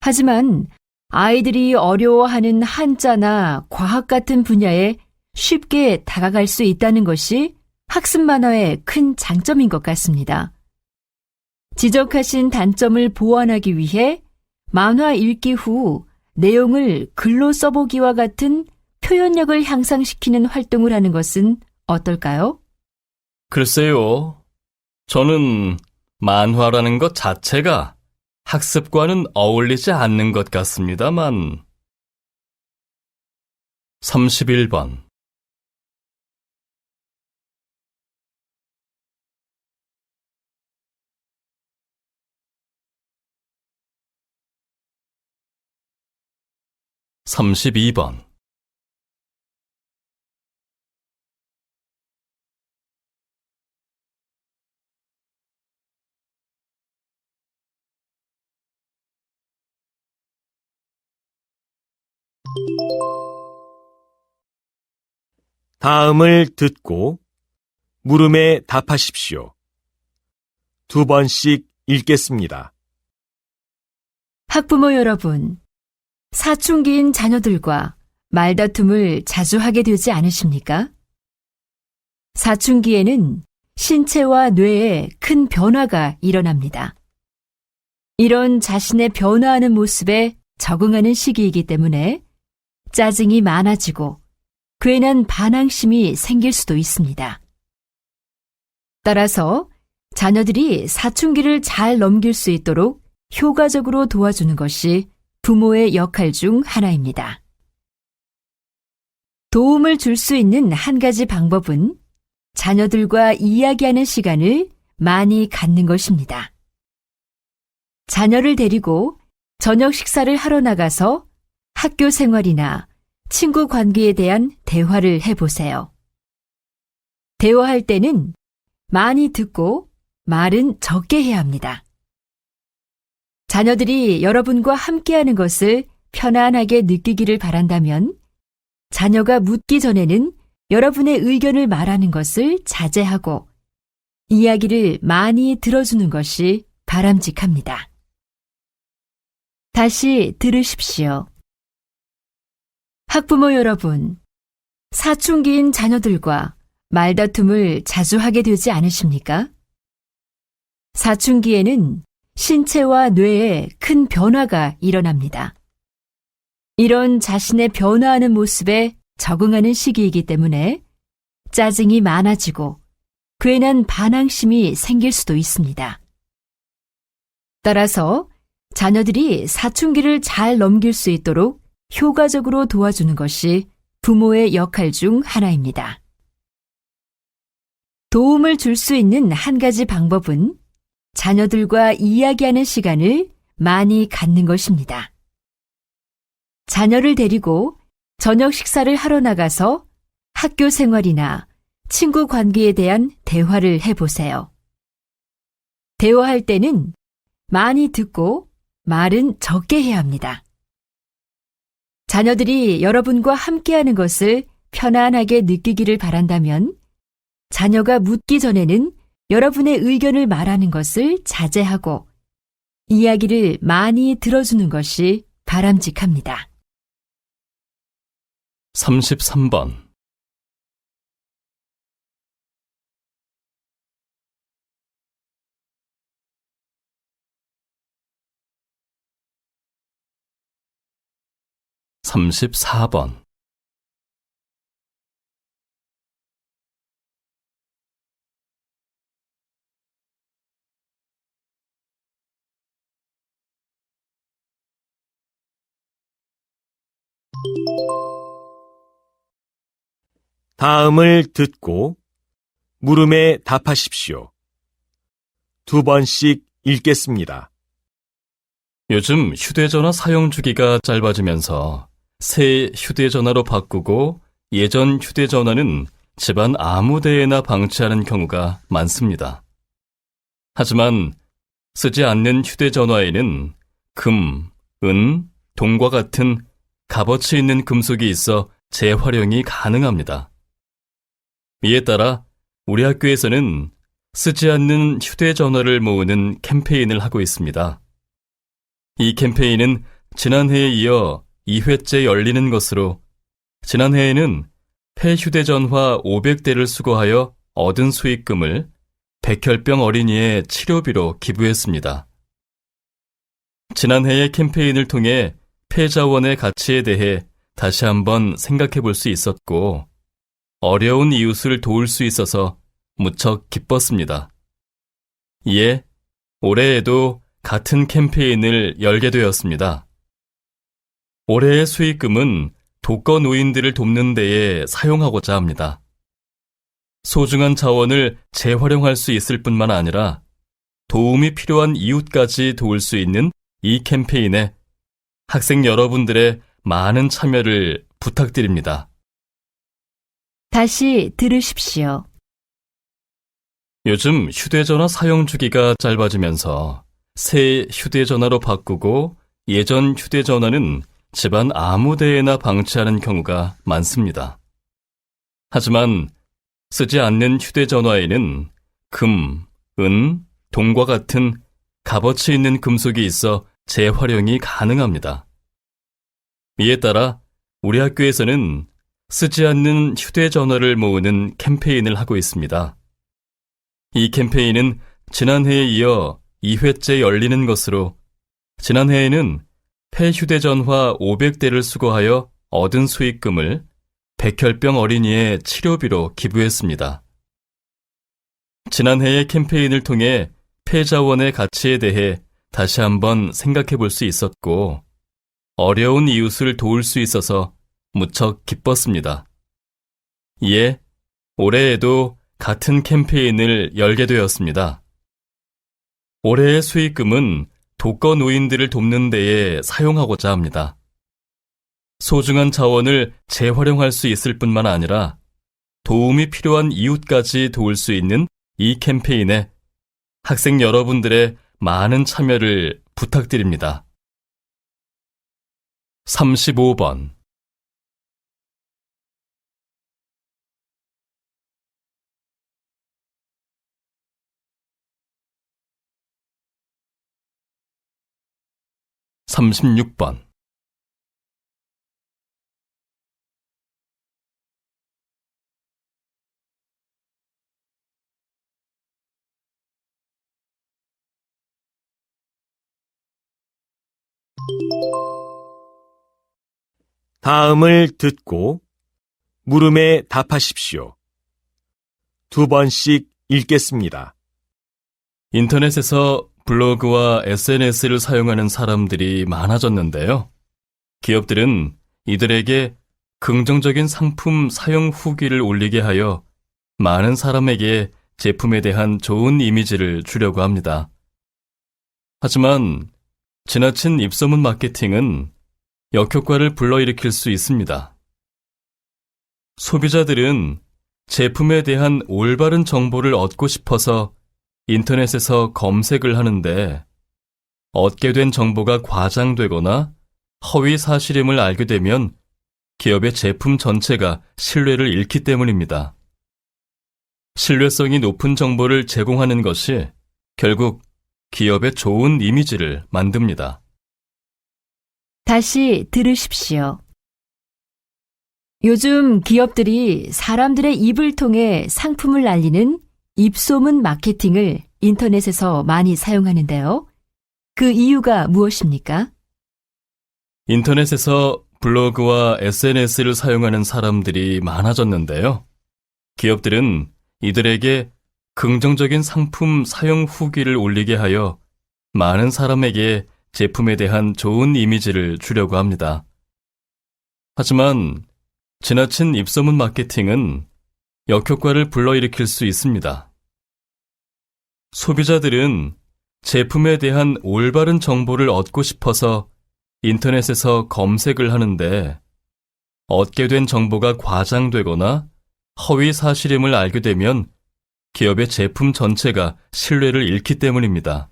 하지만 아이들이 어려워하는 한자나 과학 같은 분야에 쉽게 다가갈 수 있다는 것이 학습 만화의 큰 장점인 것 같습니다. 지적하신 단점을 보완하기 위해 만화 읽기 후 내용을 글로 써보기와 같은 표현력을 향상시키는 활동을 하는 것은 어떨까요? 글쎄요. 저는 만화라는 것 자체가 학습과는 어울리지 않는 것 같습니다만. 31번. (32번) 다음을 듣고 물음에 답하십시오. 2번씩 읽겠습니다. 학부모 여러분, 사춘기인 자녀들과 말다툼을 자주 하게 되지 않으십니까? 사춘기에는 신체와 뇌에 큰 변화가 일어납니다. 이런 자신의 변화하는 모습에 적응하는 시기이기 때문에 짜증이 많아지고 괜한 반항심이 생길 수도 있습니다. 따라서 자녀들이 사춘기를 잘 넘길 수 있도록 효과적으로 도와주는 것이 부모의 역할 중 하나입니다. 도움을 줄 수 있는 한 가지 방법은 자녀들과 이야기하는 시간을 많이 갖는 것입니다. 자녀를 데리고 저녁 식사를 하러 나가서 학교 생활이나 친구 관계에 대한 대화를 해보세요. 대화할 때는 많이 듣고 말은 적게 해야 합니다. 자녀들이 여러분과 함께하는 것을 편안하게 느끼기를 바란다면 자녀가 묻기 전에는 여러분의 의견을 말하는 것을 자제하고 이야기를 많이 들어주는 것이 바람직합니다. 다시 들으십시오. 학부모 여러분, 사춘기인 자녀들과 말다툼을 자주 하게 되지 않으십니까? 사춘기에는 신체와 뇌에 큰 변화가 일어납니다. 이런 자신의 변화하는 모습에 적응하는 시기이기 때문에 짜증이 많아지고 괜한 반항심이 생길 수도 있습니다. 따라서 자녀들이 사춘기를 잘 넘길 수 있도록 효과적으로 도와주는 것이 부모의 역할 중 하나입니다. 도움을 줄 수 있는 한 가지 방법은 자녀들과 이야기하는 시간을 많이 갖는 것입니다. 자녀를 데리고 저녁 식사를 하러 나가서 학교 생활이나 친구 관계에 대한 대화를 해보세요. 대화할 때는 많이 듣고 말은 적게 해야 합니다. 자녀들이 여러분과 함께하는 것을 편안하게 느끼기를 바란다면 자녀가 묻기 전에는 여러분의 의견을 말하는 것을 자제하고 이야기를 많이 들어주는 것이 바람직합니다. 33번. 34번. 다음을 듣고 물음에 답하십시오. 2번씩 읽겠습니다. 요즘 휴대전화 사용 주기가 짧아지면서 새 휴대전화로 바꾸고 예전 휴대전화는 집안 아무 데에나 방치하는 경우가 많습니다. 하지만 쓰지 않는 휴대전화에는 금, 은, 동과 같은 값어치 있는 금속이 있어 재활용이 가능합니다. 이에 따라 우리 학교에서는 쓰지 않는 휴대전화를 모으는 캠페인을 하고 있습니다. 이 캠페인은 지난해에 이어 2회째 열리는 것으로 지난해에는 폐휴대전화 500대를 수거하여 얻은 수익금을 백혈병 어린이의 치료비로 기부했습니다. 지난해의 캠페인을 통해 폐자원의 가치에 대해 다시 한번 생각해 볼 수 있었고 어려운 이웃을 도울 수 있어서 무척 기뻤습니다. 이에 올해에도 같은 캠페인을 열게 되었습니다. 올해의 수익금은 독거 노인들을 돕는 데에 사용하고자 합니다. 소중한 자원을 재활용할 수 있을 뿐만 아니라 도움이 필요한 이웃까지 도울 수 있는 이 캠페인에 학생 여러분들의 많은 참여를 부탁드립니다. 다시 들으십시오. 요즘 휴대전화 사용 주기가 짧아지면서 새 휴대전화로 바꾸고 예전 휴대전화는 집안 아무 데에나 방치하는 경우가 많습니다. 하지만 쓰지 않는 휴대전화에는 금, 은, 동과 같은 값어치 있는 금속이 있어 재활용이 가능합니다. 이에 따라 우리 학교에서는 쓰지 않는 휴대전화를 모으는 캠페인을 하고 있습니다. 이 캠페인은 지난해에 이어 2회째 열리는 것으로 지난해에는 폐휴대전화 500대를 수거하여 얻은 수익금을 백혈병 어린이의 치료비로 기부했습니다. 지난해의 캠페인을 통해 폐자원의 가치에 대해 다시 한번 생각해 볼 수 있었고 어려운 이웃을 도울 수 있어서 무척 기뻤습니다. 이에 올해에도 같은 캠페인을 열게 되었습니다. 올해의 수익금은 독거 노인들을 돕는 데에 사용하고자 합니다. 소중한 자원을 재활용할 수 있을 뿐만 아니라 도움이 필요한 이웃까지 도울 수 있는 이 캠페인에 학생 여러분들의 많은 참여를 부탁드립니다. 35번. (36번) 다음을 듣고 물음에 답하십시오. 2번씩 읽겠습니다. 인터넷에서 블로그와 SNS를 사용하는 사람들이 많아졌는데요. 기업들은 이들에게 긍정적인 상품 사용 후기를 올리게 하여 많은 사람에게 제품에 대한 좋은 이미지를 주려고 합니다. 하지만 지나친 입소문 마케팅은 역효과를 불러일으킬 수 있습니다. 소비자들은 제품에 대한 올바른 정보를 얻고 싶어서 인터넷에서 검색을 하는데 얻게 된 정보가 과장되거나 허위 사실임을 알게 되면 기업의 제품 전체가 신뢰를 잃기 때문입니다. 신뢰성이 높은 정보를 제공하는 것이 결국 기업의 좋은 이미지를 만듭니다. 다시 들으십시오. 요즘 기업들이 사람들의 입을 통해 상품을 알리는 입소문 마케팅을 인터넷에서 많이 사용하는데요. 그 이유가 무엇입니까? 인터넷에서 블로그와 SNS를 사용하는 사람들이 많아졌는데요. 기업들은 이들에게 긍정적인 상품 사용 후기를 올리게 하여 많은 사람에게 제품에 대한 좋은 이미지를 주려고 합니다. 하지만 지나친 입소문 마케팅은 역효과를 불러일으킬 수 있습니다. 소비자들은 제품에 대한 올바른 정보를 얻고 싶어서 인터넷에서 검색을 하는데 얻게 된 정보가 과장되거나 허위 사실임을 알게 되면 기업의 제품 전체가 신뢰를 잃기 때문입니다.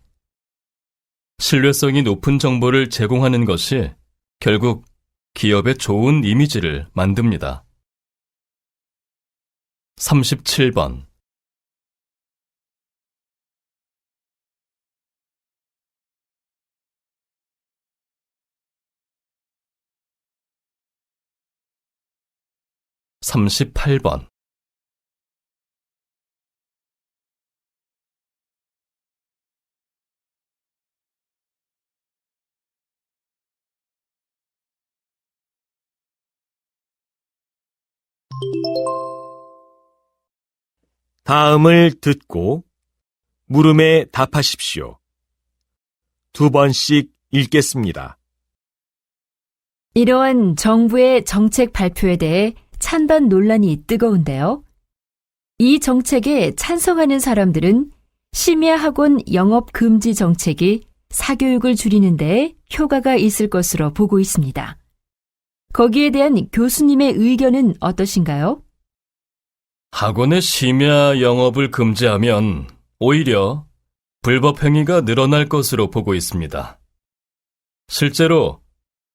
신뢰성이 높은 정보를 제공하는 것이 결국 기업의 좋은 이미지를 만듭니다. 37번. (38번) '다음을 듣고 물음에 답하십시오. 2번씩 읽겠습니다. 이러한 정부의 정책 발표에 대해 찬반 논란이 뜨거운데요. 이 정책에 찬성하는 사람들은 심야학원 영업 금지 정책이 사교육을 줄이는 데 효과가 있을 것으로 보고 있습니다. 거기에 대한 교수님의 의견은 어떠신가요? 학원의 심야 영업을 금지하면 오히려 불법 행위가 늘어날 것으로 보고 있습니다. 실제로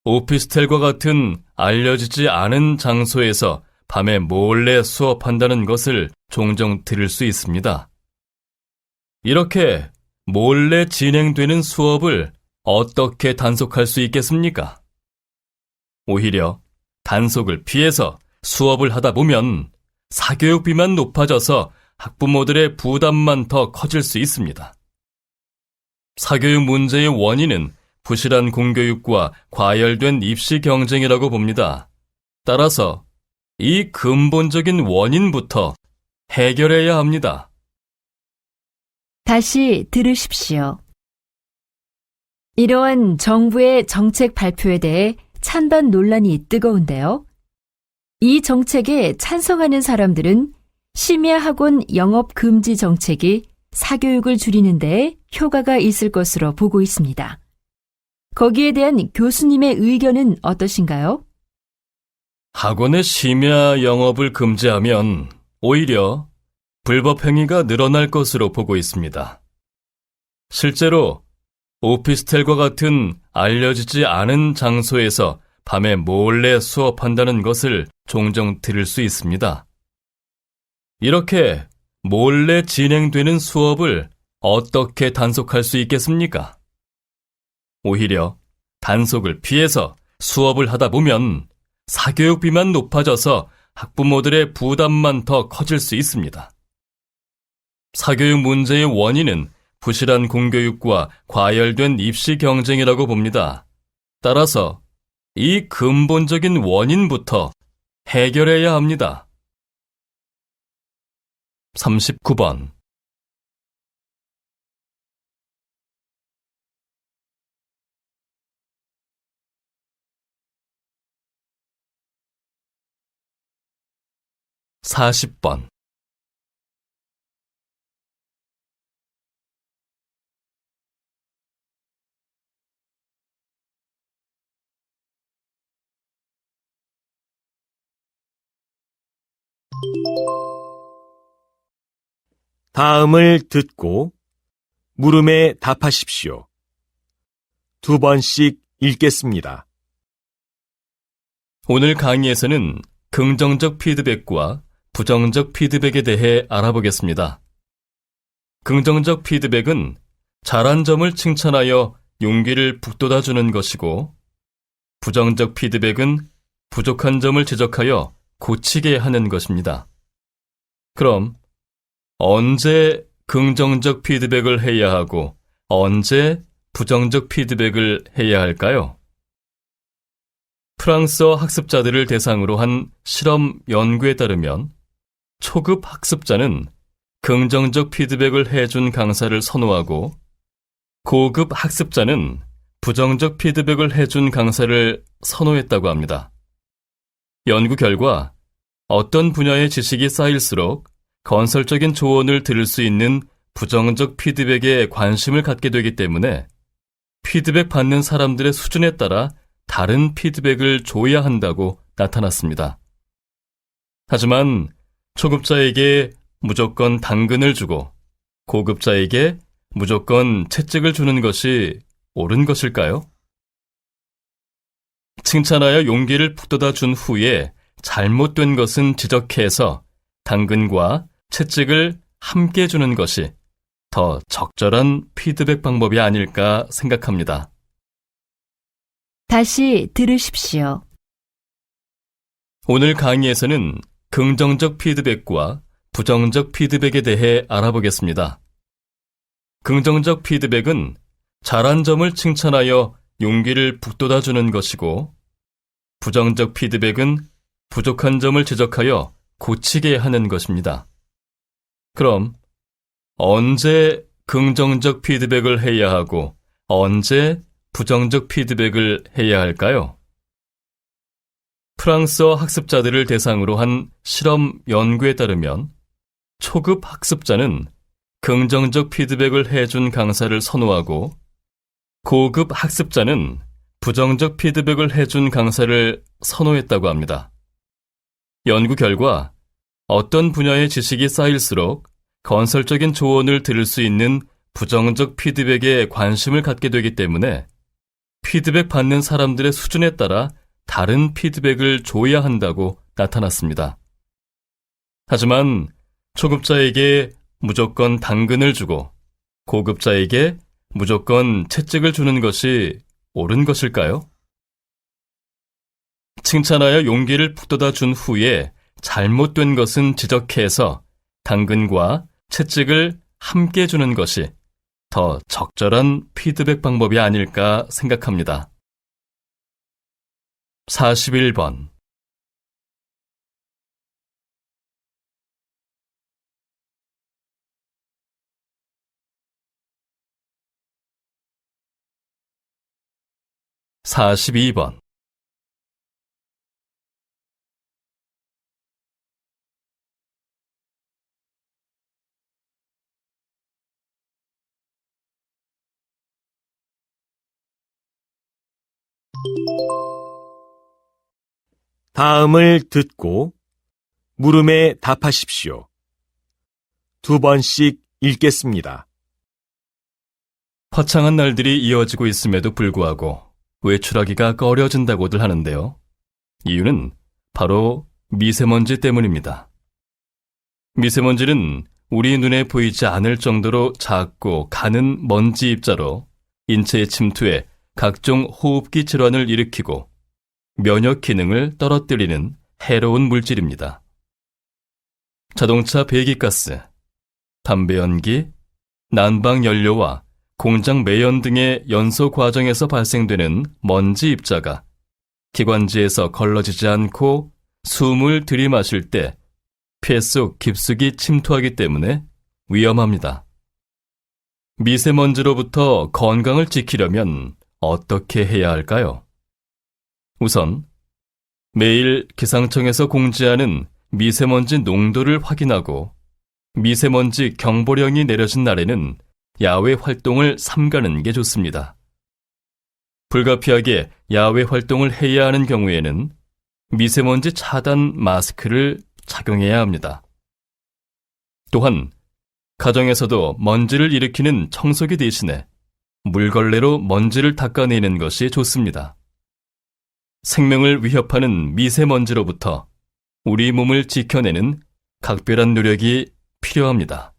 오피스텔과 같은 알려지지 않은 장소에서 밤에 몰래 수업한다는 것을 종종 들을 수 있습니다. 이렇게 몰래 진행되는 수업을 어떻게 단속할 수 있겠습니까? 오히려 단속을 피해서 수업을 하다 보면 사교육비만 높아져서 학부모들의 부담만 더 커질 수 있습니다. 사교육 문제의 원인은 부실한 공교육과 과열된 입시 경쟁이라고 봅니다. 따라서 이 근본적인 원인부터 해결해야 합니다. 다시 들으십시오. 이러한 정부의 정책 발표에 대해 찬반 논란이 뜨거운데요. 이 정책에 찬성하는 사람들은 심야학원 영업 금지 정책이 사교육을 줄이는 데 효과가 있을 것으로 보고 있습니다. 거기에 대한 교수님의 의견은 어떠신가요? 학원의 심야 영업을 금지하면 오히려 불법 행위가 늘어날 것으로 보고 있습니다. 실제로 오피스텔과 같은 알려지지 않은 장소에서 밤에 몰래 수업한다는 것을 종종 들을 수 있습니다. 이렇게 몰래 진행되는 수업을 어떻게 단속할 수 있겠습니까? 오히려 단속을 피해서 수업을 하다 보면 사교육비만 높아져서 학부모들의 부담만 더 커질 수 있습니다. 사교육 문제의 원인은 부실한 공교육과 과열된 입시 경쟁이라고 봅니다. 따라서 이 근본적인 원인부터 해결해야 합니다. 39번. (40번) '다음을 듣고 물음에 답하십시오. 2번씩 읽겠습니다. 오늘 강의에서는 긍정적 피드백과 부정적 피드백에 대해 알아보겠습니다. 긍정적 피드백은 잘한 점을 칭찬하여 용기를 북돋아주는 것이고, 부정적 피드백은 부족한 점을 지적하여 고치게 하는 것입니다. 그럼 언제 긍정적 피드백을 해야 하고 언제 부정적 피드백을 해야 할까요? 프랑스어 학습자들을 대상으로 한 실험 연구에 따르면 초급 학습자는 긍정적 피드백을 해준 강사를 선호하고 고급 학습자는 부정적 피드백을 해준 강사를 선호했다고 합니다. 연구 결과 어떤 분야의 지식이 쌓일수록 건설적인 조언을 들을 수 있는 부정적 피드백에 관심을 갖게 되기 때문에 피드백 받는 사람들의 수준에 따라 다른 피드백을 줘야 한다고 나타났습니다. 하지만 초급자에게 무조건 당근을 주고 고급자에게 무조건 채찍을 주는 것이 옳은 것일까요? 칭찬하여 용기를 북돋아 준 후에 잘못된 것은 지적해서 당근과 채찍을 함께 주는 것이 더 적절한 피드백 방법이 아닐까 생각합니다. 다시 들으십시오. 오늘 강의에서는 긍정적 피드백과 부정적 피드백에 대해 알아보겠습니다. 긍정적 피드백은 잘한 점을 칭찬하여 용기를 북돋아주는 것이고, 부정적 피드백은 부족한 점을 지적하여 고치게 하는 것입니다. 그럼 언제 긍정적 피드백을 해야 하고 언제 부정적 피드백을 해야 할까요? 프랑스어 학습자들을 대상으로 한 실험 연구에 따르면 초급 학습자는 긍정적 피드백을 해준 강사를 선호하고 고급 학습자는 부정적 피드백을 해준 강사를 선호했다고 합니다. 연구 결과 어떤 분야의 지식이 쌓일수록 건설적인 조언을 들을 수 있는 부정적 피드백에 관심을 갖게 되기 때문에 피드백 받는 사람들의 수준에 따라 다른 피드백을 줘야 한다고 나타났습니다. 하지만 초급자에게 무조건 당근을 주고 고급자에게 무조건 채찍을 주는 것이 옳은 것일까요? 칭찬하여 용기를 북돋아 준 후에 잘못된 것은 지적해서 당근과 채찍을 함께 주는 것이 더 적절한 피드백 방법이 아닐까 생각합니다. 41번. (42번) 다음을 듣고 물음에 답하십시오. 2번씩 읽겠습니다. 화창한 날들이 이어지고 있음에도 불구하고 외출하기가 꺼려진다고들 하는데요. 이유는 바로 미세먼지 때문입니다. 미세먼지는 우리 눈에 보이지 않을 정도로 작고 가는 먼지 입자로 인체에 침투해 각종 호흡기 질환을 일으키고 면역 기능을 떨어뜨리는 해로운 물질입니다. 자동차 배기가스, 담배 연기, 난방 연료와 공장 매연 등의 연소 과정에서 발생되는 먼지 입자가 기관지에서 걸러지지 않고 숨을 들이마실 때 폐 속 깊숙이 침투하기 때문에 위험합니다. 미세먼지로부터 건강을 지키려면 어떻게 해야 할까요? 우선 매일 기상청에서 공지하는 미세먼지 농도를 확인하고 미세먼지 경보령이 내려진 날에는 야외 활동을 삼가는 게 좋습니다. 불가피하게 야외 활동을 해야 하는 경우에는 미세먼지 차단 마스크를 착용해야 합니다. 또한 가정에서도 먼지를 일으키는 청소기 대신에 물걸레로 먼지를 닦아내는 것이 좋습니다. 생명을 위협하는 미세먼지로부터 우리 몸을 지켜내는 각별한 노력이 필요합니다.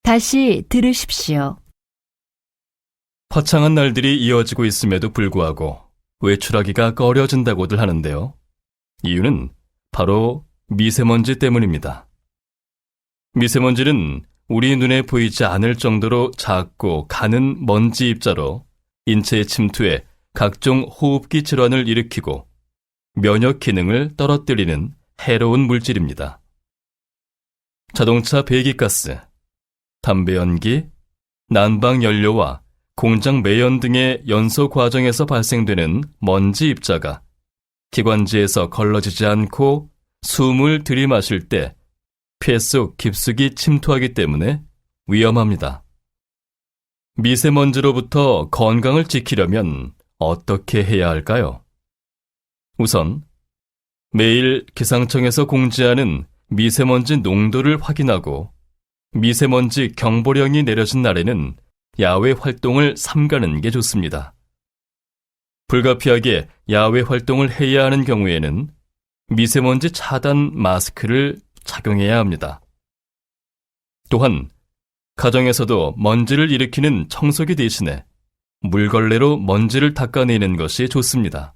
다시 들으십시오. 화창한 날들이 이어지고 있음에도 불구하고 외출하기가 꺼려진다고들 하는데요. 이유는 바로 미세먼지 때문입니다. 미세먼지는 우리 눈에 보이지 않을 정도로 작고 가는 먼지 입자로 인체에 침투해 각종 호흡기 질환을 일으키고 면역 기능을 떨어뜨리는 해로운 물질입니다. 자동차 배기가스, 담배 연기, 난방 연료와 공장 매연 등의 연소 과정에서 발생되는 먼지 입자가 기관지에서 걸러지지 않고 숨을 들이마실 때 폐 속 깊숙이 침투하기 때문에 위험합니다. 미세먼지로부터 건강을 지키려면 어떻게 해야 할까요? 우선 매일 기상청에서 공지하는 미세먼지 농도를 확인하고 미세먼지 경보령이 내려진 날에는 야외 활동을 삼가는 게 좋습니다. 불가피하게 야외 활동을 해야 하는 경우에는 미세먼지 차단 마스크를 착용해야 합니다. 또한 가정에서도 먼지를 일으키는 청소기 대신에 물걸레로 먼지를 닦아내는 것이 좋습니다.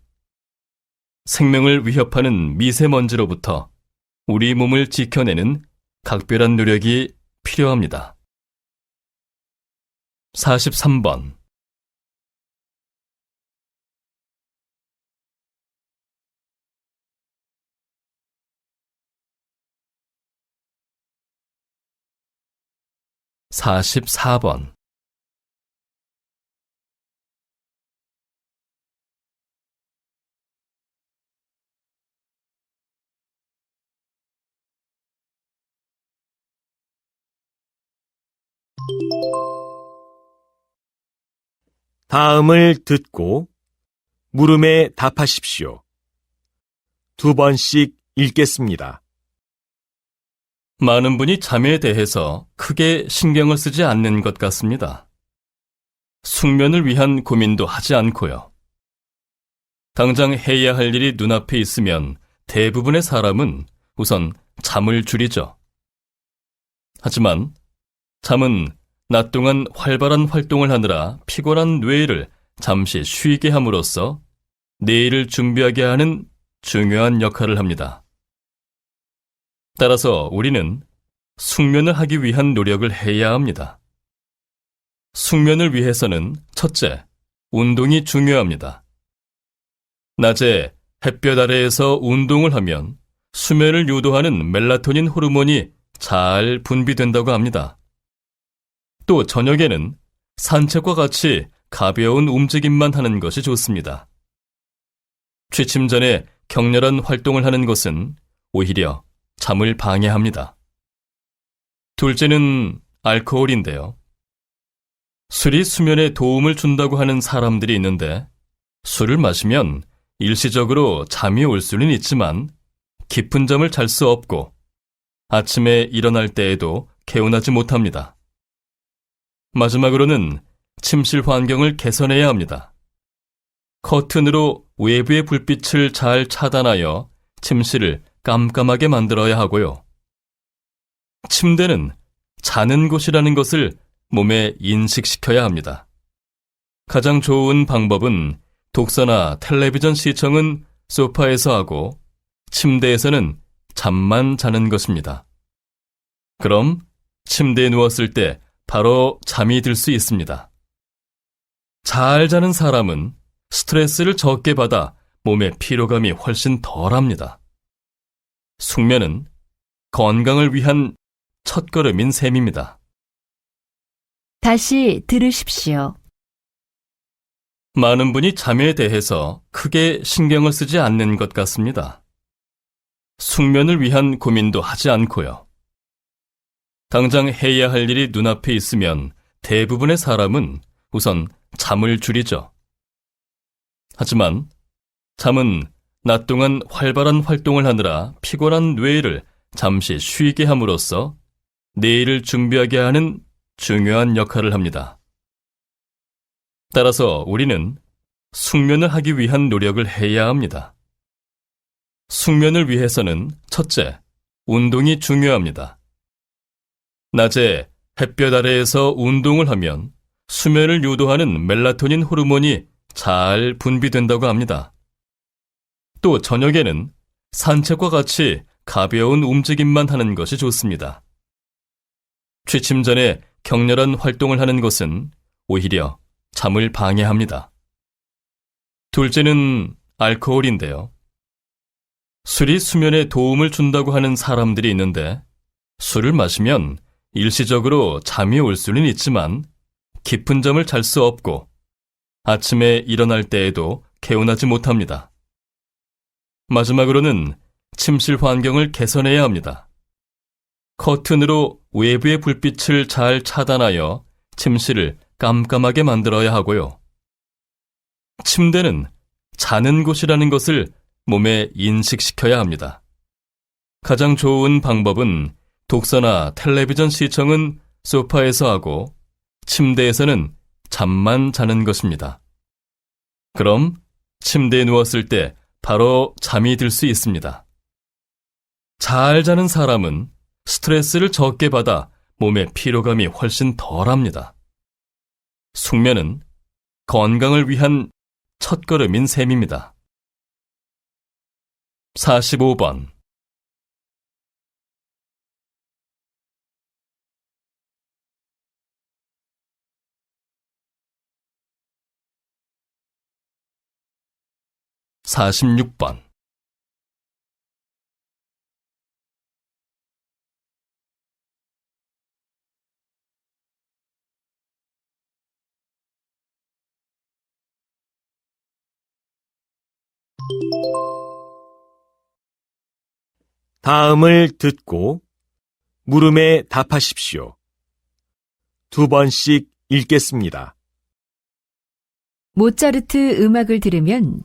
생명을 위협하는 미세먼지로부터 우리 몸을 지켜내는 각별한 노력이 필요합니다. 43번 44번 '다음을 듣고 물음에 답하십시오. 2번씩 읽겠습니다. 많은 분이 잠에 대해서 크게 신경을 쓰지 않는 것 같습니다. 숙면을 위한 고민도 하지 않고요. 당장 해야 할 일이 눈앞에 있으면 대부분의 사람은 우선 잠을 줄이죠. 하지만 잠은 낮 동안 활발한 활동을 하느라 피곤한 뇌를 잠시 쉬게 함으로써 내일을 준비하게 하는 중요한 역할을 합니다. 따라서 우리는 숙면을 하기 위한 노력을 해야 합니다. 숙면을 위해서는 첫째, 운동이 중요합니다. 낮에 햇볕 아래에서 운동을 하면 수면을 유도하는 멜라토닌 호르몬이 잘 분비된다고 합니다. 또 저녁에는 산책과 같이 가벼운 움직임만 하는 것이 좋습니다. 취침 전에 격렬한 활동을 하는 것은 오히려 잠을 방해합니다. 둘째는 알코올인데요. 술이 수면에 도움을 준다고 하는 사람들이 있는데 술을 마시면 일시적으로 잠이 올 수는 있지만 깊은 잠을 잘 수 없고 아침에 일어날 때에도 개운하지 못합니다. 마지막으로는 침실 환경을 개선해야 합니다. 커튼으로 외부의 불빛을 잘 차단하여 침실을 깜깜하게 만들어야 하고요. 침대는 자는 곳이라는 것을 몸에 인식시켜야 합니다. 가장 좋은 방법은 독서나 텔레비전 시청은 소파에서 하고 침대에서는 잠만 자는 것입니다. 그럼 침대에 누웠을 때 바로 잠이 들 수 있습니다. 잘 자는 사람은 스트레스를 적게 받아 몸의 피로감이 훨씬 덜합니다. 숙면은 건강을 위한 첫걸음인 셈입니다. 다시 들으십시오. 많은 분이 잠에 대해서 크게 신경을 쓰지 않는 것 같습니다. 숙면을 위한 고민도 하지 않고요. 당장 해야 할 일이 눈앞에 있으면 대부분의 사람은 우선 잠을 줄이죠. 하지만 잠은 낮 동안 활발한 활동을 하느라 피곤한 뇌를 잠시 쉬게 함으로써 내일을 준비하게 하는 중요한 역할을 합니다. 따라서 우리는 숙면을 하기 위한 노력을 해야 합니다. 숙면을 위해서는 첫째, 운동이 중요합니다. 낮에 햇볕 아래에서 운동을 하면 수면을 유도하는 멜라토닌 호르몬이 잘 분비된다고 합니다. 또 저녁에는 산책과 같이 가벼운 움직임만 하는 것이 좋습니다. 취침 전에 격렬한 활동을 하는 것은 오히려 잠을 방해합니다. 둘째는 알코올인데요. 술이 수면에 도움을 준다고 하는 사람들이 있는데 술을 마시면 일시적으로 잠이 올 수는 있지만 깊은 잠을 잘 수 없고 아침에 일어날 때에도 개운하지 못합니다. 마지막으로는 침실 환경을 개선해야 합니다. 커튼으로 외부의 불빛을 잘 차단하여 침실을 깜깜하게 만들어야 하고요. 침대는 자는 곳이라는 것을 몸에 인식시켜야 합니다. 가장 좋은 방법은 독서나 텔레비전 시청은 소파에서 하고 침대에서는 잠만 자는 것입니다. 그럼 침대에 누웠을 때 바로 잠이 들 수 있습니다. 잘 자는 사람은 스트레스를 적게 받아 몸의 피로감이 훨씬 덜합니다. 숙면은 건강을 위한 첫걸음인 셈입니다. 45번. (46번) 다음을 듣고 물음에 답하십시오. 2번씩 읽겠습니다. 모차르트 음악을 들으면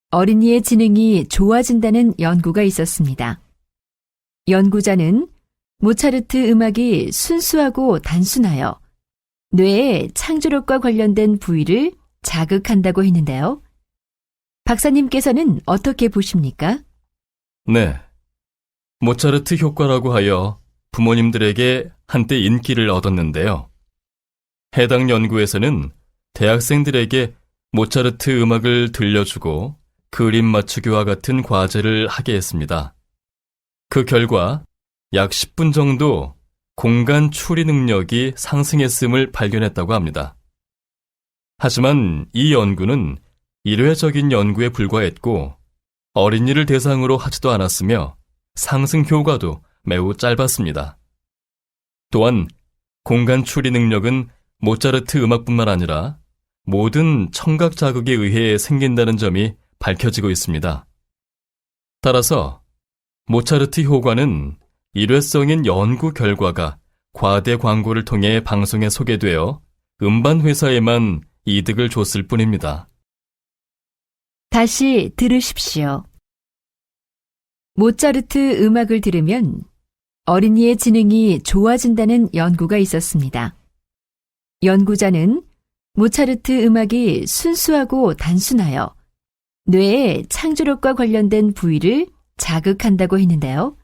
어린이의 지능이 좋아진다는 연구가 있었습니다. 연구자는 모차르트 음악이 순수하고 단순하여 뇌의 창조력과 관련된 부위를 자극한다고 했는데요. 박사님께서는 어떻게 보십니까? 네. 모차르트 효과라고 하여 부모님들에게 한때 인기를 얻었는데요. 해당 연구에서는 대학생들에게 모차르트 음악을 들려주고 그림 맞추기와 같은 과제를 하게 했습니다. 그 결과 약 10분 정도 공간 추리 능력이 상승했음을 발견했다고 합니다. 하지만 이 연구는 일회적인 연구에 불과했고 어린이를 대상으로 하지도 않았으며 상승 효과도 매우 짧았습니다. 또한 공간 추리 능력은 모차르트 음악뿐만 아니라 모든 청각 자극에 의해 생긴다는 점이 밝혀지고 있습니다. 따라서 모차르트 효과는 일회성인 연구 결과가 과대 광고를 통해 방송에 소개되어 음반 회사에만 이득을 줬을 뿐입니다. 다시 들으십시오. 모차르트 음악을 들으면 어린이의 지능이 좋아진다는 연구가 있었습니다. 연구자는 모차르트 음악이 순수하고 단순하여 뇌의 창조력과 관련된 부위를 자극한다고 했는데요.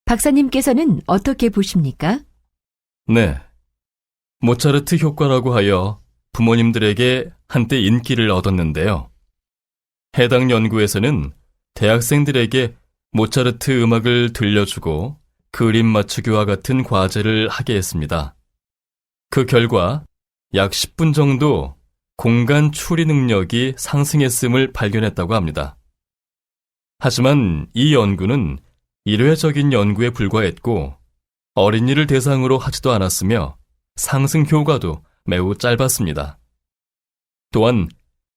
박사님께서는 어떻게 보십니까? 네. 모차르트 효과라고 하여 부모님들에게 한때 인기를 얻었는데요. 해당 연구에서는 대학생들에게 모차르트 음악을 들려주고 그림 맞추기와 같은 과제를 하게 했습니다. 그 결과 약 10분 정도 공간 추리 능력이 상승했음을 발견했다고 합니다. 하지만 이 연구는 일회적인 연구에 불과했고 어린이를 대상으로 하지도 않았으며 상승 효과도 매우 짧았습니다. 또한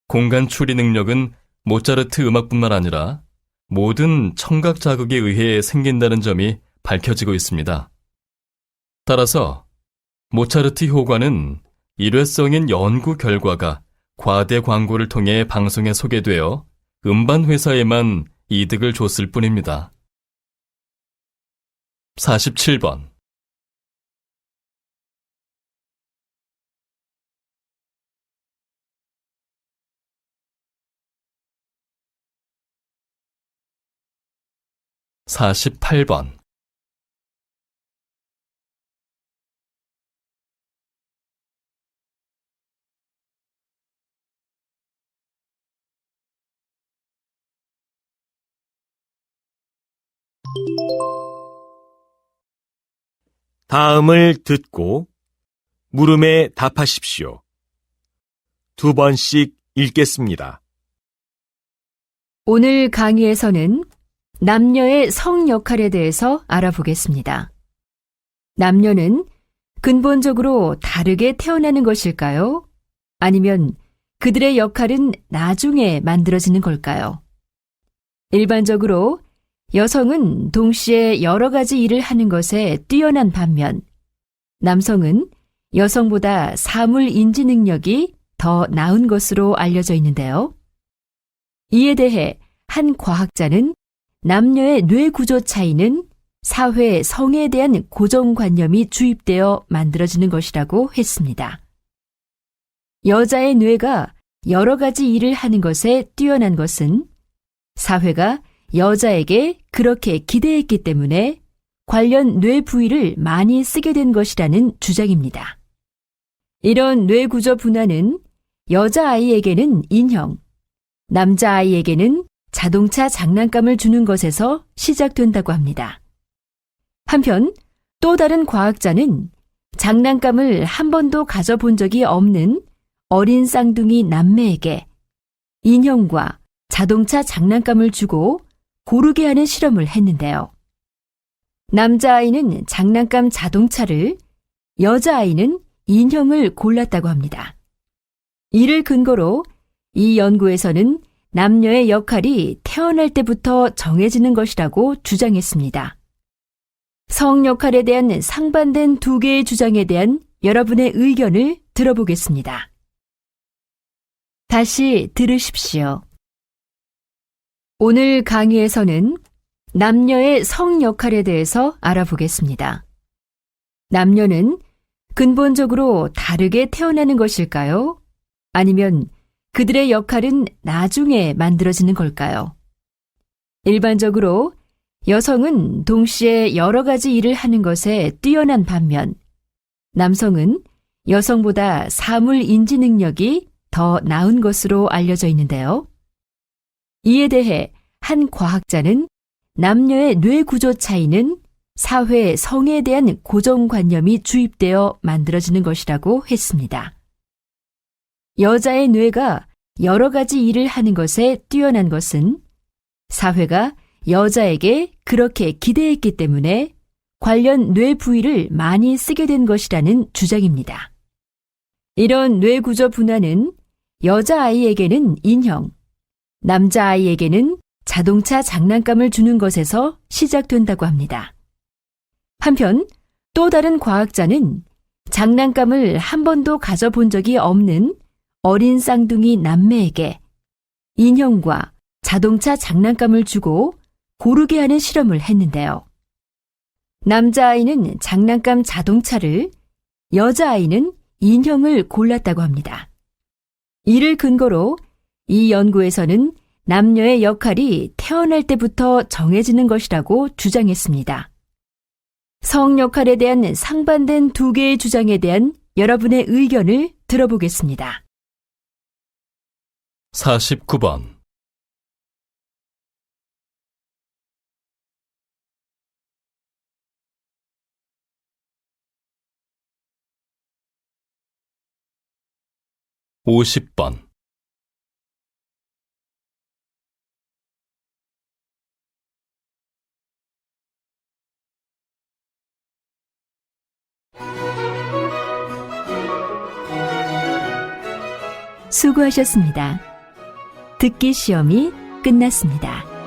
공간 추리 능력은 모차르트 음악뿐만 아니라 모든 청각 자극에 의해 생긴다는 점이 밝혀지고 있습니다. 따라서 모차르트 효과는 일회성인 연구 결과가 과대 광고를 통해 방송에 소개되어 음반 회사에만 이득을 줬을 뿐입니다. 47번. 48번. '다음을 듣고 물음에 답하십시오. 2번씩 읽겠습니다. 오늘 강의에서는 남녀의 성 역할에 대해서 알아보겠습니다. 남녀는 근본적으로 다르게 태어나는 것일까요? 아니면 그들의 역할은 나중에 만들어지는 걸까요? 일반적으로 여성은 동시에 여러 가지 일을 하는 것에 뛰어난 반면 남성은 여성보다 사물 인지 능력이 더 나은 것으로 알려져 있는데요. 이에 대해 한 과학자는 남녀의 뇌 구조 차이는 사회 성에 대한 고정관념이 주입되어 만들어지는 것이라고 했습니다. 여자의 뇌가 여러 가지 일을 하는 것에 뛰어난 것은 사회가 여자에게 그렇게 기대했기 때문에 관련 뇌 부위를 많이 쓰게 된 것이라는 주장입니다. 이런 뇌 구조 분화는 여자아이에게는 인형, 남자아이에게는 자동차 장난감을 주는 것에서 시작된다고 합니다. 한편 또 다른 과학자는 장난감을 한 번도 가져본 적이 없는 어린 쌍둥이 남매에게 인형과 자동차 장난감을 주고 고르게 하는 실험을 했는데요. 남자아이는 장난감 자동차를, 여자아이는 인형을 골랐다고 합니다. 이를 근거로 이 연구에서는 남녀의 역할이 태어날 때부터 정해지는 것이라고 주장했습니다. 성 역할에 대한 상반된 두 개의 주장에 대한 여러분의 의견을 들어보겠습니다. 다시 들으십시오. 오늘 강의에서는 남녀의 성 역할에 대해서 알아보겠습니다. 남녀는 근본적으로 다르게 태어나는 것일까요? 아니면 그들의 역할은 나중에 만들어지는 걸까요? 일반적으로 여성은 동시에 여러 가지 일을 하는 것에 뛰어난 반면 남성은 여성보다 사물 인지 능력이 더 나은 것으로 알려져 있는데요. 이에 대해 한 과학자는 남녀의 뇌 구조 차이는 사회 성에 대한 고정관념이 주입되어 만들어지는 것이라고 했습니다. 여자의 뇌가 여러 가지 일을 하는 것에 뛰어난 것은 사회가 여자에게 그렇게 기대했기 때문에 관련 뇌 부위를 많이 쓰게 된 것이라는 주장입니다. 이런 뇌 구조 분화는 여자아이에게는 인형, 남자아이에게는 자동차 장난감을 주는 것에서 시작된다고 합니다. 한편 또 다른 과학자는 장난감을 한 번도 가져본 적이 없는 어린 쌍둥이 남매에게 인형과 자동차 장난감을 주고 고르게 하는 실험을 했는데요. 남자아이는 장난감 자동차를, 여자아이는 인형을 골랐다고 합니다. 이를 근거로 이 연구에서는 남녀의 역할이 태어날 때부터 정해지는 것이라고 주장했습니다. 성 역할에 대한 상반된 두 개의 주장에 대한 여러분의 의견을 들어보겠습니다. 49번. (50번) 수고하셨습니다. 듣기 시험이 끝났습니다.